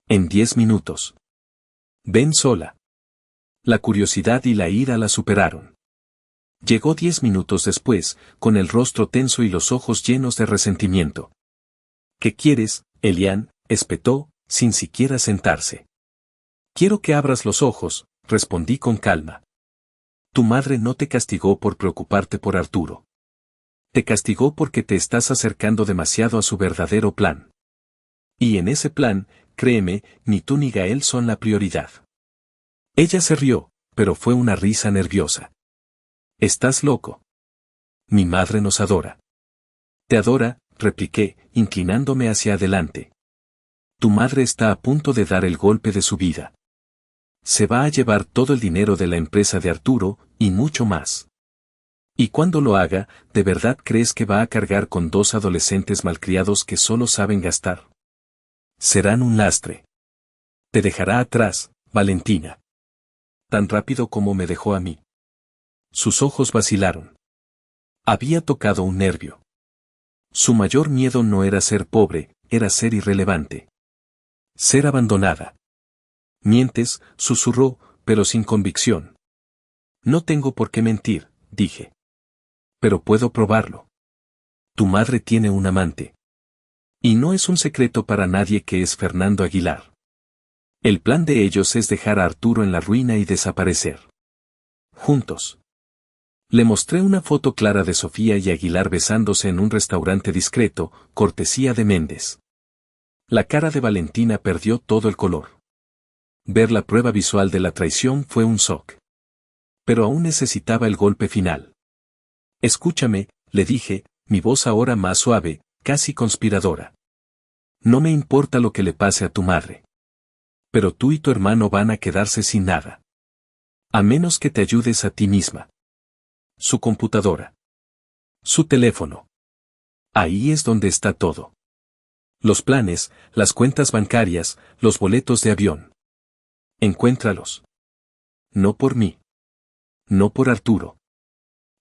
En 10 minutos. Ven sola. La curiosidad y la ira la superaron. Llegó 10 minutos después, con el rostro tenso y los ojos llenos de resentimiento. ¿Qué quieres, Elian?, espetó, sin siquiera sentarse. Quiero que abras los ojos, respondí con calma. Tu madre no te castigó por preocuparte por Arturo. Te castigó porque te estás acercando demasiado a su verdadero plan. Y en ese plan, créeme, ni tú ni Gael son la prioridad. Ella se rió, pero fue una risa nerviosa. ¿Estás loco? Mi madre nos adora. Te adora, repliqué, inclinándome hacia adelante. Tu madre está a punto de dar el golpe de su vida. Se va a llevar todo el dinero de la empresa de Arturo, y mucho más. Y cuando lo haga, ¿de verdad crees que va a cargar con 2 adolescentes malcriados que solo saben gastar? Serán un lastre. Te dejará atrás, Valentina. Tan rápido como me dejó a mí. Sus ojos vacilaron. Había tocado un nervio. Su mayor miedo no era ser pobre, era ser irrelevante. Ser abandonada. Mientes, susurró, pero sin convicción. No tengo por qué mentir, dije. Pero puedo probarlo. Tu madre tiene un amante. Y no es un secreto para nadie que es Fernando Aguilar. El plan de ellos es dejar a Arturo en la ruina y desaparecer. Juntos. Le mostré una foto clara de Sofía y Aguilar besándose en un restaurante discreto, cortesía de Méndez. La cara de Valentina perdió todo el color. Ver la prueba visual de la traición fue un shock. Pero aún necesitaba el golpe final. Escúchame, le dije, mi voz ahora más suave, casi conspiradora. No me importa lo que le pase a tu madre. Pero tú y tu hermano van a quedarse sin nada. A menos que te ayudes a ti misma. Su computadora. Su teléfono. Ahí es donde está todo. Los planes, las cuentas bancarias, los boletos de avión. Encuéntralos. No por mí. No por Arturo.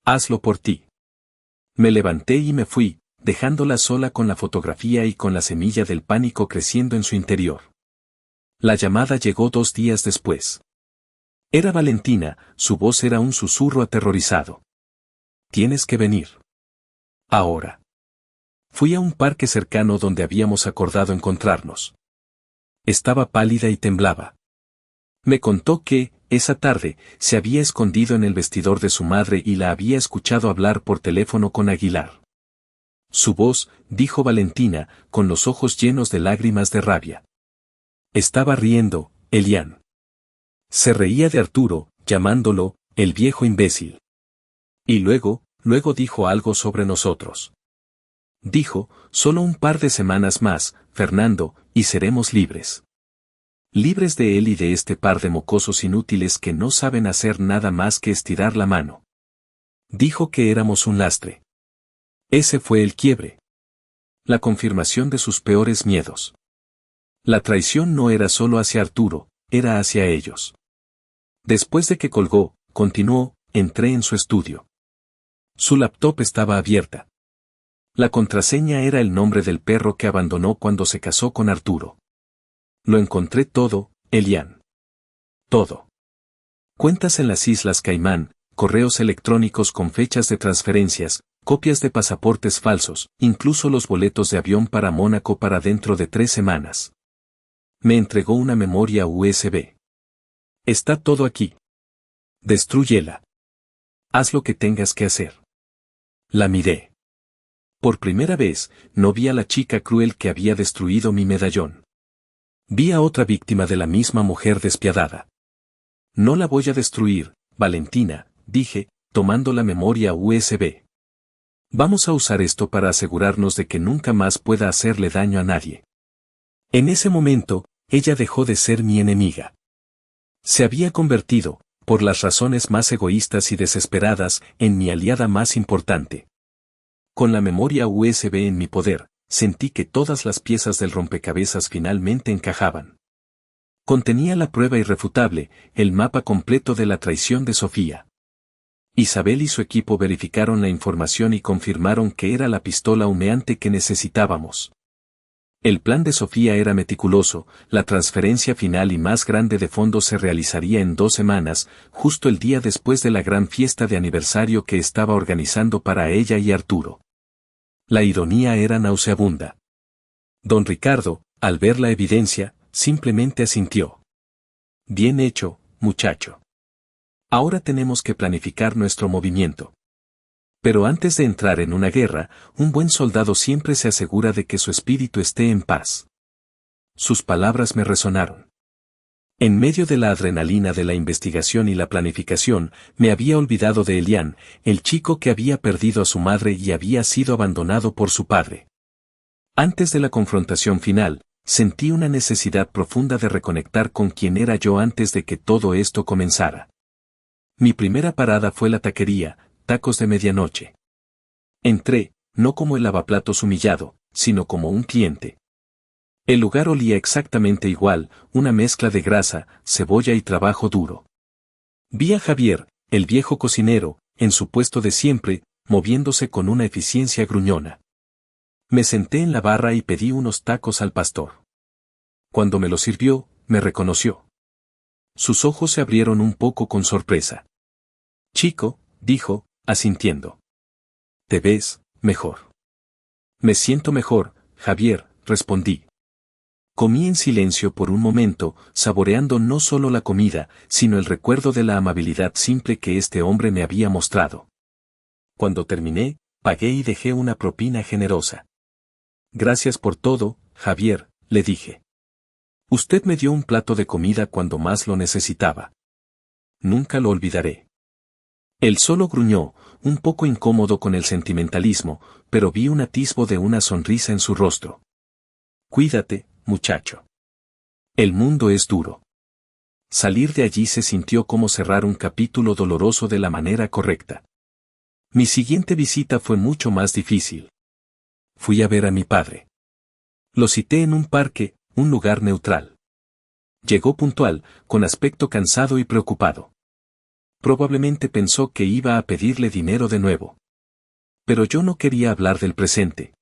Hazlo por ti. Me levanté y me fui, dejándola sola con la fotografía y con la semilla del pánico creciendo en su interior. La llamada llegó 2 días después. Era Valentina, su voz era un susurro aterrorizado. Tienes que venir. Ahora. Fui a un parque cercano donde habíamos acordado encontrarnos. Estaba pálida y temblaba. Me contó que, esa tarde, se había escondido en el vestidor de su madre y la había escuchado hablar por teléfono con Aguilar. Su voz, dijo Valentina, con los ojos llenos de lágrimas de rabia. Estaba riendo, Elian. Se reía de Arturo, llamándolo, el viejo imbécil. Y luego dijo algo sobre nosotros. Dijo, solo un par de semanas más, Fernando, y seremos libres. Libres de él y de este par de mocosos inútiles que no saben hacer nada más que estirar la mano. Dijo que éramos un lastre. Ese fue el quiebre. La confirmación de sus peores miedos. La traición no era solo hacia Arturo, era hacia ellos. Después de que colgó, continuó, entré en su estudio. Su laptop estaba abierta. La contraseña era el nombre del perro que abandonó cuando se casó con Arturo. Lo encontré todo, Elian. Todo. Cuentas en las Islas Caimán, correos electrónicos con fechas de transferencias, copias de pasaportes falsos, incluso los boletos de avión para Mónaco para dentro de 3 semanas. Me entregó una memoria USB. Está todo aquí. Destrúyela. Haz lo que tengas que hacer. La miré. Por primera vez, no vi a la chica cruel que había destruido mi medallón. Vi a otra víctima de la misma mujer despiadada. No la voy a destruir, Valentina, dije, tomando la memoria USB. Vamos a usar esto para asegurarnos de que nunca más pueda hacerle daño a nadie. En ese momento, ella dejó de ser mi enemiga. Se había convertido, por las razones más egoístas y desesperadas, en mi aliada más importante. Con la memoria USB en mi poder, sentí que todas las piezas del rompecabezas finalmente encajaban. Contenía la prueba irrefutable, el mapa completo de la traición de Sofía. Isabel y su equipo verificaron la información y confirmaron que era la pistola humeante que necesitábamos. El plan de Sofía era meticuloso, la transferencia final y más grande de fondos se realizaría en 2 semanas, justo el día después de la gran fiesta de aniversario que estaba organizando para ella y Arturo. La ironía era nauseabunda. Don Ricardo, al ver la evidencia, simplemente asintió. Bien hecho, muchacho. Ahora tenemos que planificar nuestro movimiento. Pero antes de entrar en una guerra, un buen soldado siempre se asegura de que su espíritu esté en paz. Sus palabras me resonaron. En medio de la adrenalina de la investigación y la planificación, me había olvidado de Elian, el chico que había perdido a su madre y había sido abandonado por su padre. Antes de la confrontación final, sentí una necesidad profunda de reconectar con quien era yo antes de que todo esto comenzara. Mi primera parada fue la taquería, Tacos de Medianoche. Entré, no como el lavaplatos humillado, sino como un cliente. El lugar olía exactamente igual, una mezcla de grasa, cebolla y trabajo duro. Vi a Javier, el viejo cocinero, en su puesto de siempre, moviéndose con una eficiencia gruñona. Me senté en la barra y pedí unos tacos al pastor. Cuando me los sirvió, me reconoció. Sus ojos se abrieron un poco con sorpresa. Chico, dijo, asintiendo. Te ves mejor. Me siento mejor, Javier, respondí. Comí en silencio por un momento, saboreando no solo la comida, sino el recuerdo de la amabilidad simple que este hombre me había mostrado. Cuando terminé, pagué y dejé una propina generosa. Gracias por todo, Javier, le dije. Usted me dio un plato de comida cuando más lo necesitaba. Nunca lo olvidaré. Él solo gruñó, un poco incómodo con el sentimentalismo, pero vi un atisbo de una sonrisa en su rostro. Cuídate, muchacho. El mundo es duro. Salir de allí se sintió como cerrar un capítulo doloroso de la manera correcta. Mi siguiente visita fue mucho más difícil. Fui a ver a mi padre. Lo cité en un parque, un lugar neutral. Llegó puntual, con aspecto cansado y preocupado. Probablemente pensó que iba a pedirle dinero de nuevo. Pero yo no quería hablar del presente.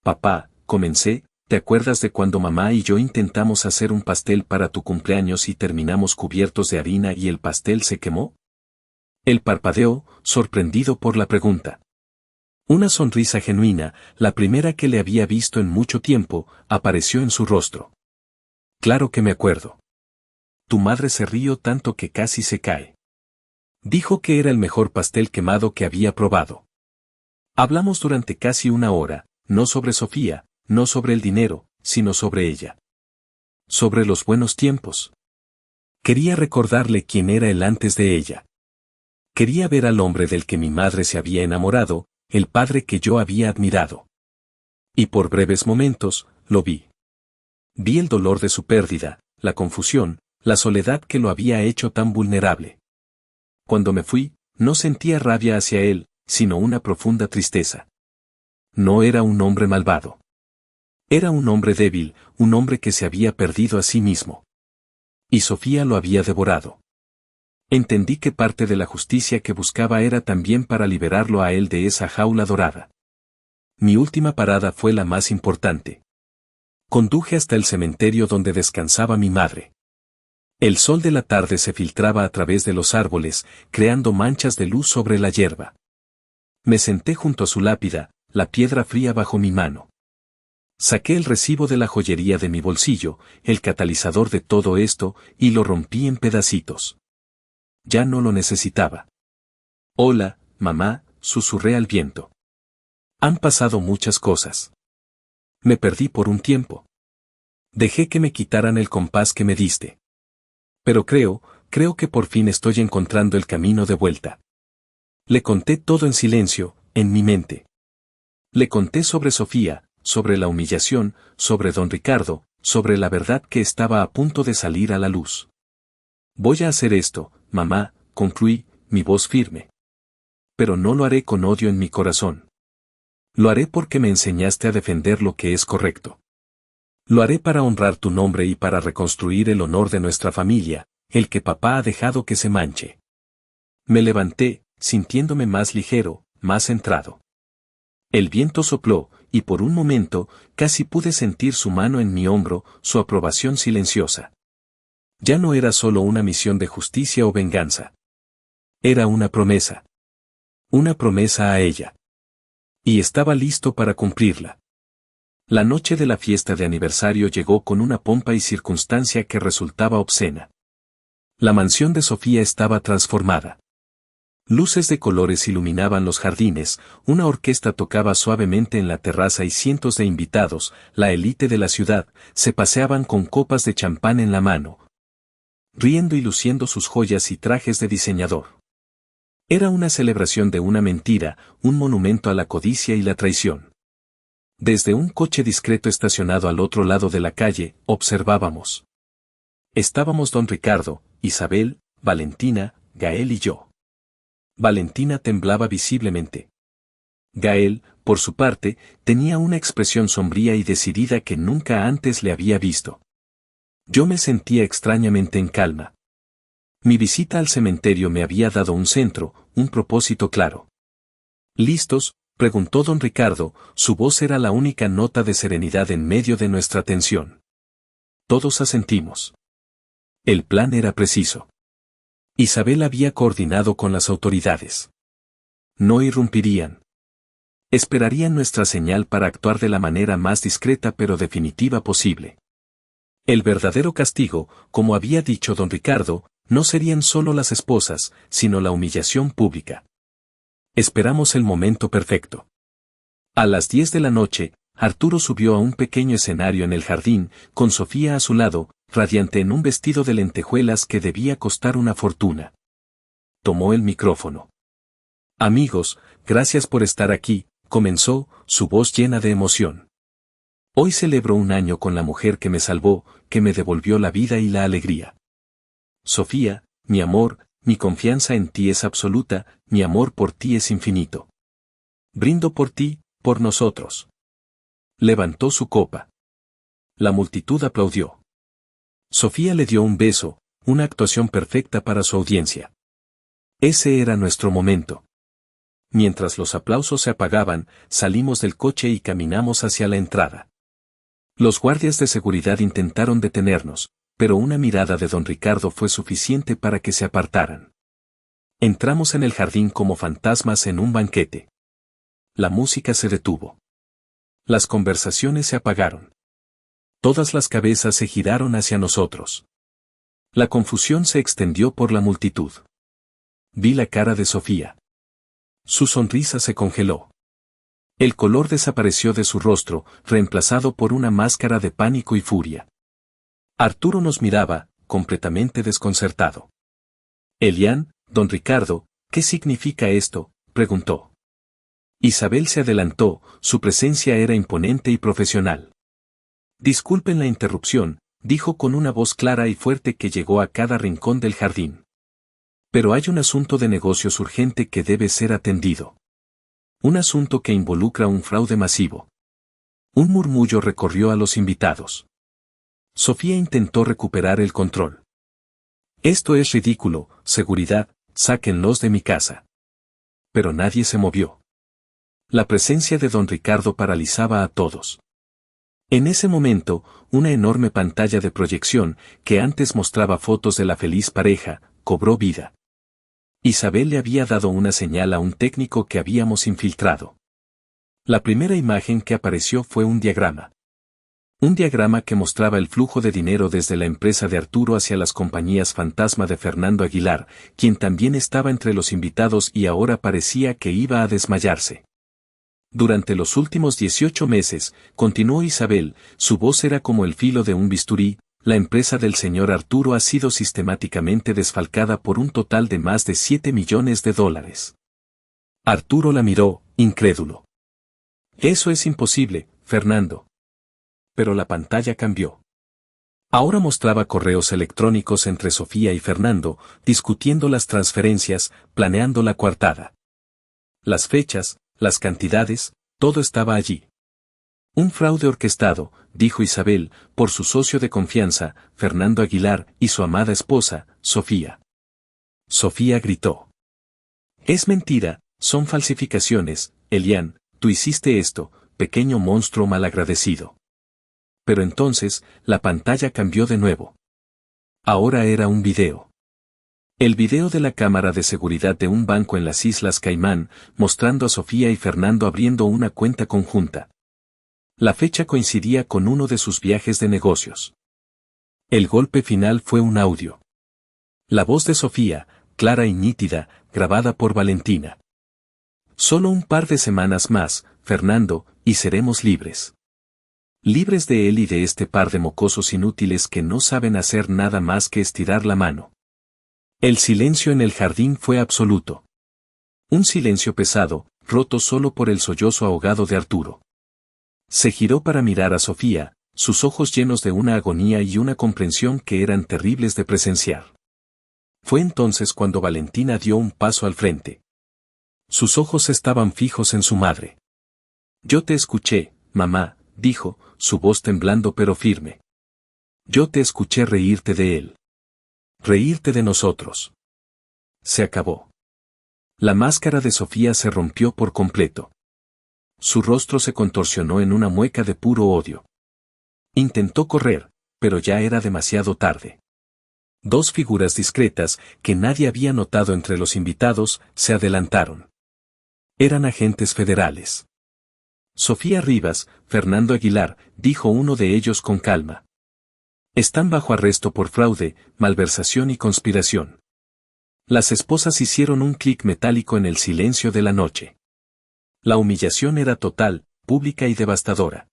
Papá, comencé, ¿te acuerdas de cuando mamá y yo intentamos hacer un pastel para tu cumpleaños y terminamos cubiertos de harina y el pastel se quemó? Él parpadeó, sorprendido por la pregunta. Una sonrisa genuina, la primera que le había visto en mucho tiempo, apareció en su rostro. Claro que me acuerdo. Tu madre se rió tanto que casi se cae. Dijo que era el mejor pastel quemado que había probado. Hablamos durante casi 1 hora, no sobre Sofía, no sobre el dinero, sino sobre ella. Sobre los buenos tiempos. Quería recordarle quién era él antes de ella. Quería ver al hombre del que mi madre se había enamorado, el padre que yo había admirado. Y por breves momentos, lo vi. Vi el dolor de su pérdida, la confusión, la soledad que lo había hecho tan vulnerable. Cuando me fui, no sentía rabia hacia él, sino una profunda tristeza. No era un hombre malvado. Era un hombre débil, un hombre que se había perdido a sí mismo. Y Sofía lo había devorado. Entendí que parte de la justicia que buscaba era también para liberarlo a él de esa jaula dorada. Mi última parada fue la más importante. Conduje hasta el cementerio donde descansaba mi madre. El sol de la tarde se filtraba a través de los árboles, creando manchas de luz sobre la hierba. Me senté junto a su lápida, la piedra fría bajo mi mano. Saqué el recibo de la joyería de mi bolsillo, el catalizador de todo esto, y lo rompí en pedacitos. Ya no lo necesitaba. Hola, mamá, susurré al viento. Han pasado muchas cosas. Me perdí por un tiempo. Dejé que me quitaran el compás que me diste. Pero creo que por fin estoy encontrando el camino de vuelta. Le conté todo en silencio, en mi mente. Le conté sobre Sofía, sobre la humillación, sobre don Ricardo, sobre la verdad que estaba a punto de salir a la luz. Voy a hacer esto, mamá, concluí, mi voz firme. Pero no lo haré con odio en mi corazón. Lo haré porque me enseñaste a defender lo que es correcto. Lo haré para honrar tu nombre y para reconstruir el honor de nuestra familia, el que papá ha dejado que se manche. Me levanté, sintiéndome más ligero, más centrado. El viento sopló, y por un momento, casi pude sentir su mano en mi hombro, su aprobación silenciosa. Ya no era solo una misión de justicia o venganza. Era una promesa. Una promesa a ella. Y estaba listo para cumplirla. La noche de la fiesta de aniversario llegó con una pompa y circunstancia que resultaba obscena. La mansión de Sofía estaba transformada. Luces de colores iluminaban los jardines, una orquesta tocaba suavemente en la terraza y cientos de invitados, la élite de la ciudad, se paseaban con copas de champán en la mano, riendo y luciendo sus joyas y trajes de diseñador. Era una celebración de una mentira, un monumento a la codicia y la traición. Desde un coche discreto estacionado al otro lado de la calle, observábamos. Estábamos don Ricardo, Isabel, Valentina, Gael y yo. Valentina temblaba visiblemente. Gael, por su parte, tenía una expresión sombría y decidida que nunca antes le había visto. Yo me sentía extrañamente en calma. Mi visita al cementerio me había dado un centro, un propósito claro. ¿Listos?, preguntó don Ricardo, su voz era la única nota de serenidad en medio de nuestra tensión. Todos asentimos. El plan era preciso. Isabel había coordinado con las autoridades. No irrumpirían. Esperarían nuestra señal para actuar de la manera más discreta pero definitiva posible. El verdadero castigo, como había dicho don Ricardo, no serían solo las esposas, sino la humillación pública. Esperamos el momento perfecto. A las 10 de la noche, Arturo subió a un pequeño escenario en el jardín, con Sofía a su lado, radiante en un vestido de lentejuelas que debía costar una fortuna. Tomó el micrófono. Amigos, gracias por estar aquí, comenzó, su voz llena de emoción. Hoy celebro un año con la mujer que me salvó, que me devolvió la vida y la alegría. Sofía, mi amor, mi confianza en ti es absoluta, mi amor por ti es infinito. Brindo por ti, por nosotros. Levantó su copa. La multitud aplaudió. Sofía le dio un beso, una actuación perfecta para su audiencia. Ese era nuestro momento. Mientras los aplausos se apagaban, salimos del coche y caminamos hacia la entrada. Los guardias de seguridad intentaron detenernos, pero una mirada de don Ricardo fue suficiente para que se apartaran. Entramos en el jardín como fantasmas en un banquete. La música se detuvo. Las conversaciones se apagaron. Todas las cabezas se giraron hacia nosotros. La confusión se extendió por la multitud. Vi la cara de Sofía. Su sonrisa se congeló. El color desapareció de su rostro, reemplazado por una máscara de pánico y furia. Arturo nos miraba, completamente desconcertado. Elian, don Ricardo, ¿qué significa esto?, preguntó. Isabel se adelantó, su presencia era imponente y profesional. Disculpen la interrupción, dijo con una voz clara y fuerte que llegó a cada rincón del jardín. Pero hay un asunto de negocios urgente que debe ser atendido. Un asunto que involucra un fraude masivo. Un murmullo recorrió a los invitados. Sofía intentó recuperar el control. Esto es ridículo, seguridad, sáquenlos de mi casa. Pero nadie se movió. La presencia de don Ricardo paralizaba a todos. En ese momento, una enorme pantalla de proyección, que antes mostraba fotos de la feliz pareja, cobró vida. Isabel le había dado una señal a un técnico que habíamos infiltrado. La primera imagen que apareció fue un diagrama. Un diagrama que mostraba el flujo de dinero desde la empresa de Arturo hacia las compañías fantasma de Fernando Aguilar, quien también estaba entre los invitados y ahora parecía que iba a desmayarse. Durante los últimos 18 meses, continuó Isabel, su voz era como el filo de un bisturí, la empresa del señor Arturo ha sido sistemáticamente desfalcada por un total de más de 7 millones de dólares. Arturo la miró, incrédulo. Eso es imposible, Fernando. Pero la pantalla cambió. Ahora mostraba correos electrónicos entre Sofía y Fernando, discutiendo las transferencias, planeando la coartada. Las fechas, las cantidades, todo estaba allí. Un fraude orquestado, dijo Isabel, por su socio de confianza, Fernando Aguilar, y su amada esposa, Sofía. Sofía gritó. Es mentira, son falsificaciones, Elian, tú hiciste esto, pequeño monstruo malagradecido. Pero entonces, la pantalla cambió de nuevo. Ahora era un video. El video de la cámara de seguridad de un banco en las Islas Caimán, mostrando a Sofía y Fernando abriendo una cuenta conjunta. La fecha coincidía con uno de sus viajes de negocios. El golpe final fue un audio. La voz de Sofía, clara y nítida, grabada por Valentina. Solo un par de semanas más, Fernando, y seremos libres. Libres de él y de este par de mocosos inútiles que no saben hacer nada más que estirar la mano. El silencio en el jardín fue absoluto. Un silencio pesado, roto solo por el sollozo ahogado de Arturo. Se giró para mirar a Sofía, sus ojos llenos de una agonía y una comprensión que eran terribles de presenciar. Fue entonces cuando Valentina dio un paso al frente. Sus ojos estaban fijos en su madre. Yo te escuché, mamá, dijo, su voz temblando pero firme. Yo te escuché reírte de él. Reírte de nosotros. Se acabó. La máscara de Sofía se rompió por completo. Su rostro se contorsionó en una mueca de puro odio. Intentó correr, pero ya era demasiado tarde. Dos figuras discretas, que nadie había notado entre los invitados, se adelantaron. Eran agentes federales. Sofía Rivas, Fernando Aguilar, dijo uno de ellos con calma. Están bajo arresto por fraude, malversación y conspiración. Las esposas hicieron un clic metálico en el silencio de la noche. La humillación era total, pública y devastadora.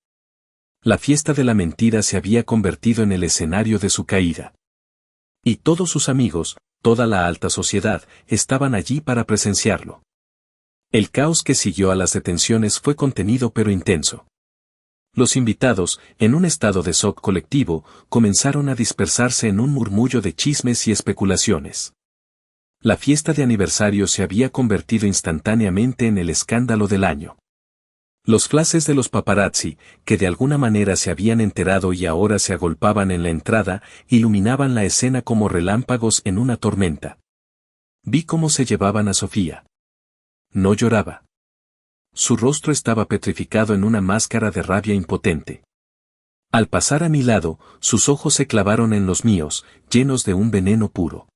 La fiesta de la mentira se había convertido en el escenario de su caída. Y todos sus amigos, toda la alta sociedad, estaban allí para presenciarlo. El caos que siguió a las detenciones fue contenido pero intenso. Los invitados, en un estado de shock colectivo, comenzaron a dispersarse en un murmullo de chismes y especulaciones. La fiesta de aniversario se había convertido instantáneamente en el escándalo del año. Los flashes de los paparazzi, que de alguna manera se habían enterado y ahora se agolpaban en la entrada, iluminaban la escena como relámpagos en una tormenta. Vi cómo se llevaban a Sofía. No lloraba. Su rostro estaba petrificado en una máscara de rabia impotente. Al pasar a mi lado, sus ojos se clavaron en los míos, llenos de un veneno puro.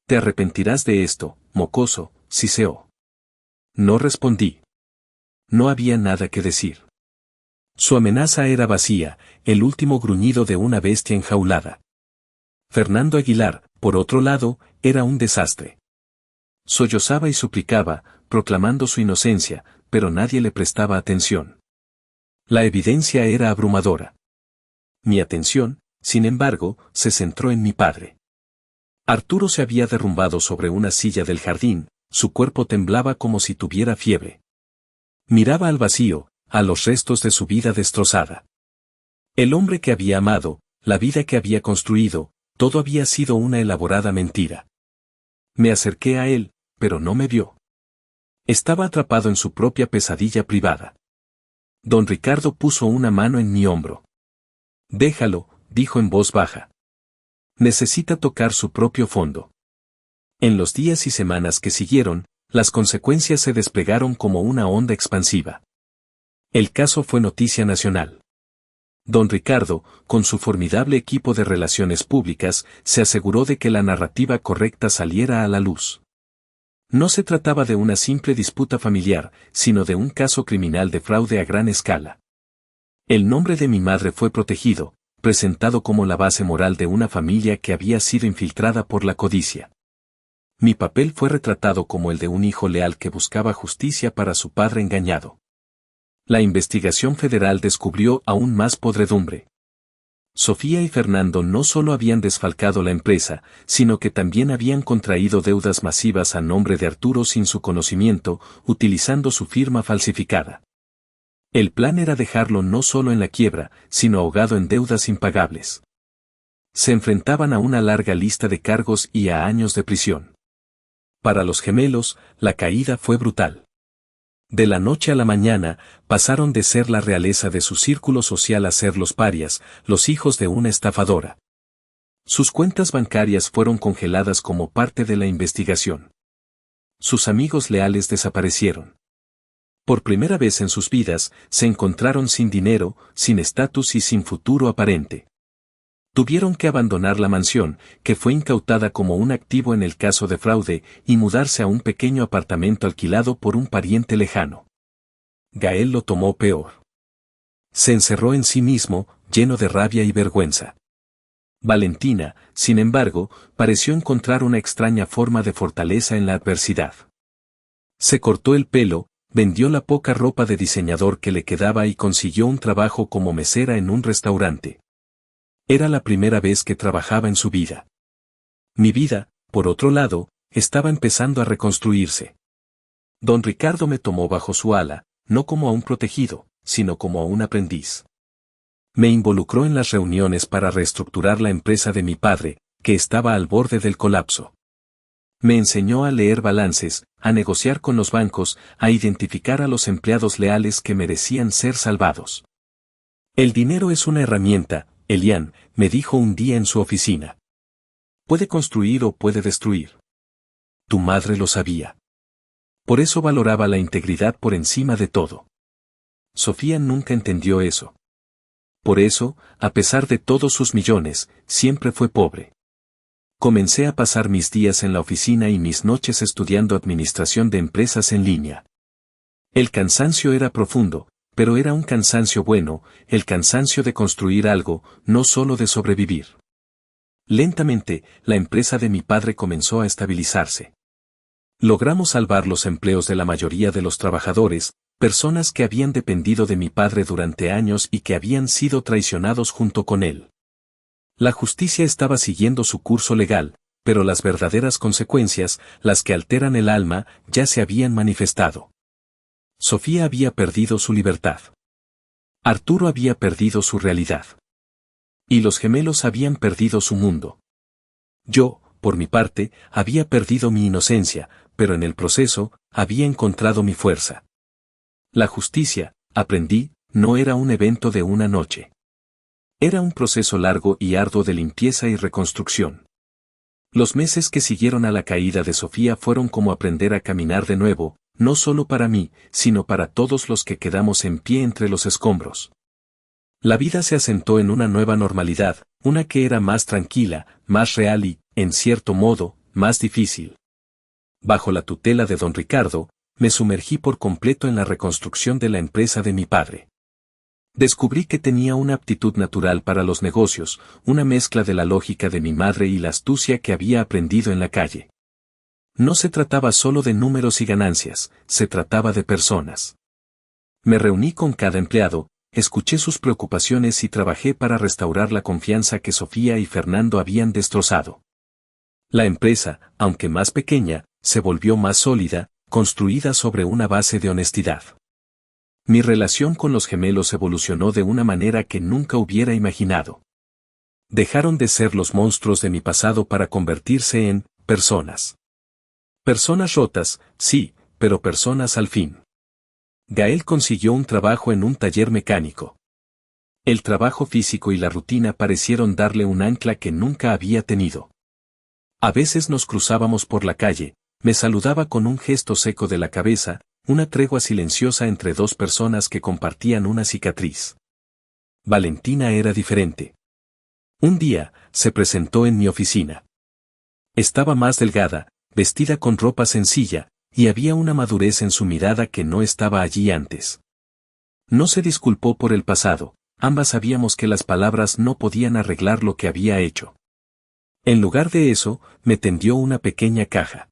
Te arrepentirás de esto, mocoso, siseó. No respondí. No había nada que decir. Su amenaza era vacía, el último gruñido de una bestia enjaulada. Fernando Aguilar, por otro lado, era un desastre. Sollozaba y suplicaba, proclamando su inocencia, pero nadie le prestaba atención. La evidencia era abrumadora. Mi atención, sin embargo, se centró en mi padre. Arturo se había derrumbado sobre una silla del jardín, su cuerpo temblaba como si tuviera fiebre. Miraba al vacío, a los restos de su vida destrozada. El hombre que había amado, la vida que había construido, todo había sido una elaborada mentira. Me acerqué a él, pero no me vio. Estaba atrapado en su propia pesadilla privada. Don Ricardo puso una mano en mi hombro. Déjalo, dijo en voz baja. Necesita tocar su propio fondo. En los días y semanas que siguieron, las consecuencias se desplegaron como una onda expansiva. El caso fue noticia nacional. Don Ricardo, con su formidable equipo de relaciones públicas, se aseguró de que la narrativa correcta saliera a la luz. No se trataba de una simple disputa familiar, sino de un caso criminal de fraude a gran escala. El nombre de mi madre fue protegido, presentado como la base moral de una familia que había sido infiltrada por la codicia. Mi papel fue retratado como el de un hijo leal que buscaba justicia para su padre engañado. La investigación federal descubrió aún más podredumbre. Sofía y Fernando no solo habían desfalcado la empresa, sino que también habían contraído deudas masivas a nombre de Arturo sin su conocimiento, utilizando su firma falsificada. El plan era dejarlo no solo en la quiebra, sino ahogado en deudas impagables. Se enfrentaban a una larga lista de cargos y a años de prisión. Para los gemelos, la caída fue brutal. De la noche a la mañana, pasaron de ser la realeza de su círculo social a ser los parias, los hijos de una estafadora. Sus cuentas bancarias fueron congeladas como parte de la investigación. Sus amigos leales desaparecieron. Por primera vez en sus vidas, se encontraron sin dinero, sin estatus y sin futuro aparente. Tuvieron que abandonar la mansión, que fue incautada como un activo en el caso de fraude, y mudarse a un pequeño apartamento alquilado por un pariente lejano. Gael lo tomó peor. Se encerró en sí mismo, lleno de rabia y vergüenza. Valentina, sin embargo, pareció encontrar una extraña forma de fortaleza en la adversidad. Se cortó el pelo, vendió la poca ropa de diseñador que le quedaba y consiguió un trabajo como mesera en un restaurante. Era la primera vez que trabajaba en su vida. Mi vida, por otro lado, estaba empezando a reconstruirse. Don Ricardo me tomó bajo su ala, no como a un protegido, sino como a un aprendiz. Me involucró en las reuniones para reestructurar la empresa de mi padre, que estaba al borde del colapso. Me enseñó a leer balances, a negociar con los bancos, a identificar a los empleados leales que merecían ser salvados. El dinero es una herramienta, Elian, me dijo un día en su oficina. Puede construir o puede destruir. Tu madre lo sabía. Por eso valoraba la integridad por encima de todo. Sofía nunca entendió eso. Por eso, a pesar de todos sus millones, siempre fue pobre. Comencé a pasar mis días en la oficina y mis noches estudiando administración de empresas en línea. El cansancio era profundo, pero era un cansancio bueno, el cansancio de construir algo, no solo de sobrevivir. Lentamente, la empresa de mi padre comenzó a estabilizarse. Logramos salvar los empleos de la mayoría de los trabajadores, personas que habían dependido de mi padre durante años y que habían sido traicionados junto con él. La justicia estaba siguiendo su curso legal, pero las verdaderas consecuencias, las que alteran el alma, ya se habían manifestado. Sofía había perdido su libertad. Arturo había perdido su realidad. Y los gemelos habían perdido su mundo. Yo, por mi parte, había perdido mi inocencia, pero en el proceso, había encontrado mi fuerza. La justicia, aprendí, no era un evento de una noche. Era un proceso largo y arduo de limpieza y reconstrucción. Los meses que siguieron a la caída de Sofía fueron como aprender a caminar de nuevo, no solo para mí, sino para todos los que quedamos en pie entre los escombros. La vida se asentó en una nueva normalidad, una que era más tranquila, más real y, en cierto modo, más difícil. Bajo la tutela de don Ricardo, me sumergí por completo en la reconstrucción de la empresa de mi padre. Descubrí que tenía una aptitud natural para los negocios, una mezcla de la lógica de mi madre y la astucia que había aprendido en la calle. No se trataba solo de números y ganancias, se trataba de personas. Me reuní con cada empleado, escuché sus preocupaciones y trabajé para restaurar la confianza que Sofía y Fernando habían destrozado. La empresa, aunque más pequeña, se volvió más sólida, construida sobre una base de honestidad. Mi relación con los gemelos evolucionó de una manera que nunca hubiera imaginado. Dejaron de ser los monstruos de mi pasado para convertirse en personas. Personas rotas, sí, pero personas al fin. Gael consiguió un trabajo en un taller mecánico. El trabajo físico y la rutina parecieron darle un ancla que nunca había tenido. A veces nos cruzábamos por la calle, me saludaba con un gesto seco de la cabeza, una tregua silenciosa entre dos personas que compartían una cicatriz. Valentina era diferente. Un día, se presentó en mi oficina. Estaba más delgada, vestida con ropa sencilla, y había una madurez en su mirada que no estaba allí antes. No se disculpó por el pasado, ambas sabíamos que las palabras no podían arreglar lo que había hecho. En lugar de eso, me tendió una pequeña caja.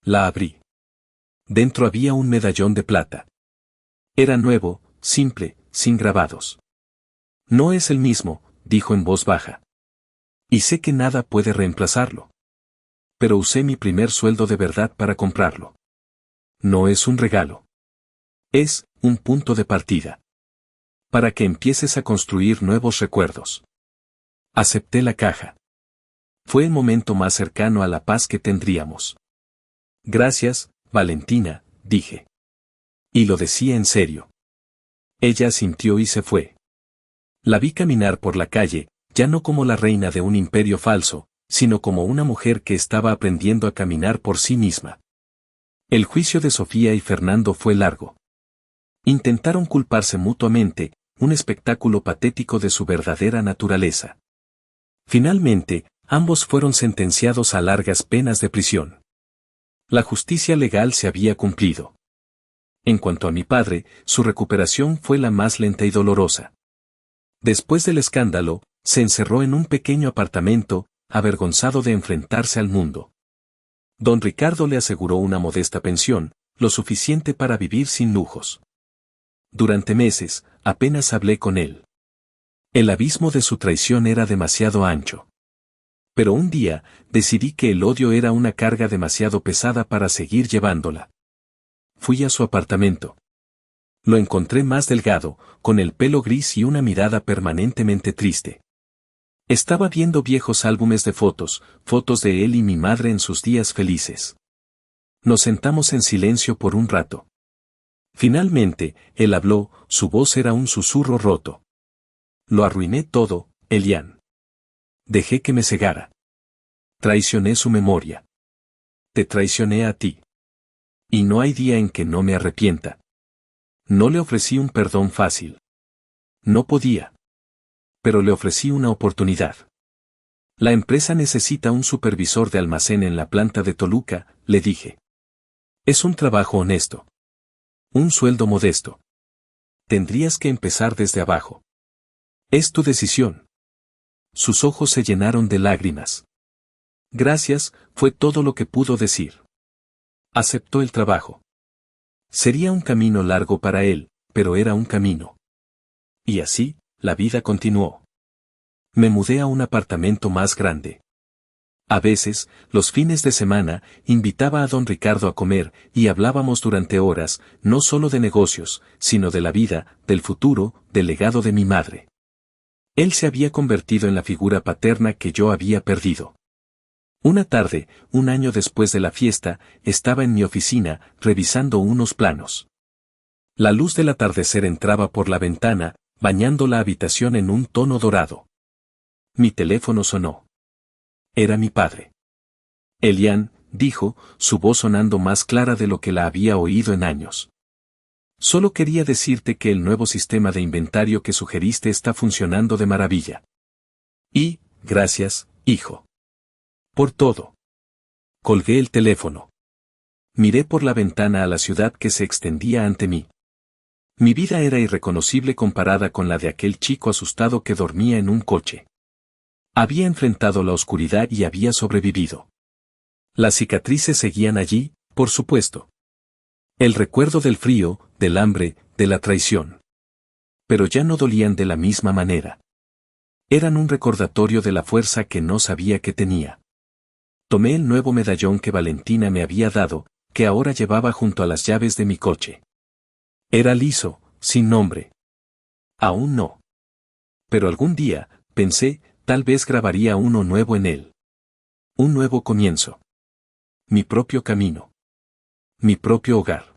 La abrí. Dentro había un medallón de plata. Era nuevo, simple, sin grabados. No es el mismo, dijo en voz baja. Y sé que nada puede reemplazarlo. Pero usé mi primer sueldo de verdad para comprarlo. No es un regalo. Es un punto de partida. Para que empieces a construir nuevos recuerdos. Acepté la caja. Fue el momento más cercano a la paz que tendríamos. Gracias, Valentina, dije. Y lo decía en serio. Ella asintió y se fue. La vi caminar por la calle, ya no como la reina de un imperio falso, sino como una mujer que estaba aprendiendo a caminar por sí misma. El juicio de Sofía y Fernando fue largo. Intentaron culparse mutuamente, un espectáculo patético de su verdadera naturaleza. Finalmente, ambos fueron sentenciados a largas penas de prisión. La justicia legal se había cumplido. En cuanto a mi padre, su recuperación fue la más lenta y dolorosa. Después del escándalo, se encerró en un pequeño apartamento, avergonzado de enfrentarse al mundo. Don Ricardo le aseguró una modesta pensión, lo suficiente para vivir sin lujos. Durante meses, apenas hablé con él. El abismo de su traición era demasiado ancho. Pero un día, decidí que el odio era una carga demasiado pesada para seguir llevándola. Fui a su apartamento. Lo encontré más delgado, con el pelo gris y una mirada permanentemente triste. Estaba viendo viejos álbumes de fotos, fotos de él y mi madre en sus días felices. Nos sentamos en silencio por un rato. Finalmente, él habló, su voz era un susurro roto. Lo arruiné todo, Elian. Dejé que me cegara. Traicioné su memoria. Te traicioné a ti. Y no hay día en que no me arrepienta. No le ofrecí un perdón fácil. No podía. Pero le ofrecí una oportunidad. La empresa necesita un supervisor de almacén en la planta de Toluca, le dije. Es un trabajo honesto. Un sueldo modesto. Tendrías que empezar desde abajo. Es tu decisión. Sus ojos se llenaron de lágrimas. Gracias, fue todo lo que pudo decir. Aceptó el trabajo. Sería un camino largo para él, pero era un camino. Y así, la vida continuó. Me mudé a un apartamento más grande. A veces, los fines de semana, invitaba a don Ricardo a comer, y hablábamos durante horas, no solo de negocios, sino de la vida, del futuro, del legado de mi madre. Él se había convertido en la figura paterna que yo había perdido. Una tarde, un año después de la fiesta, estaba en mi oficina, revisando unos planos. La luz del atardecer entraba por la ventana, bañando la habitación en un tono dorado. Mi teléfono sonó. Era mi padre. Elian, dijo, su voz sonando más clara de lo que la había oído en años. Solo quería decirte que el nuevo sistema de inventario que sugeriste está funcionando de maravilla. Y, gracias, hijo. Por todo. Colgué el teléfono. Miré por la ventana a la ciudad que se extendía ante mí. Mi vida era irreconocible comparada con la de aquel chico asustado que dormía en un coche. Había enfrentado la oscuridad y había sobrevivido. Las cicatrices seguían allí, por supuesto. El recuerdo del frío, del hambre, de la traición. Pero ya no dolían de la misma manera. Eran un recordatorio de la fuerza que no sabía que tenía. Tomé el nuevo medallón que Valentina me había dado, que ahora llevaba junto a las llaves de mi coche. Era liso, sin nombre. Aún no. Pero algún día, pensé, tal vez grabaría uno nuevo en él. Un nuevo comienzo. Mi propio camino. Mi propio hogar.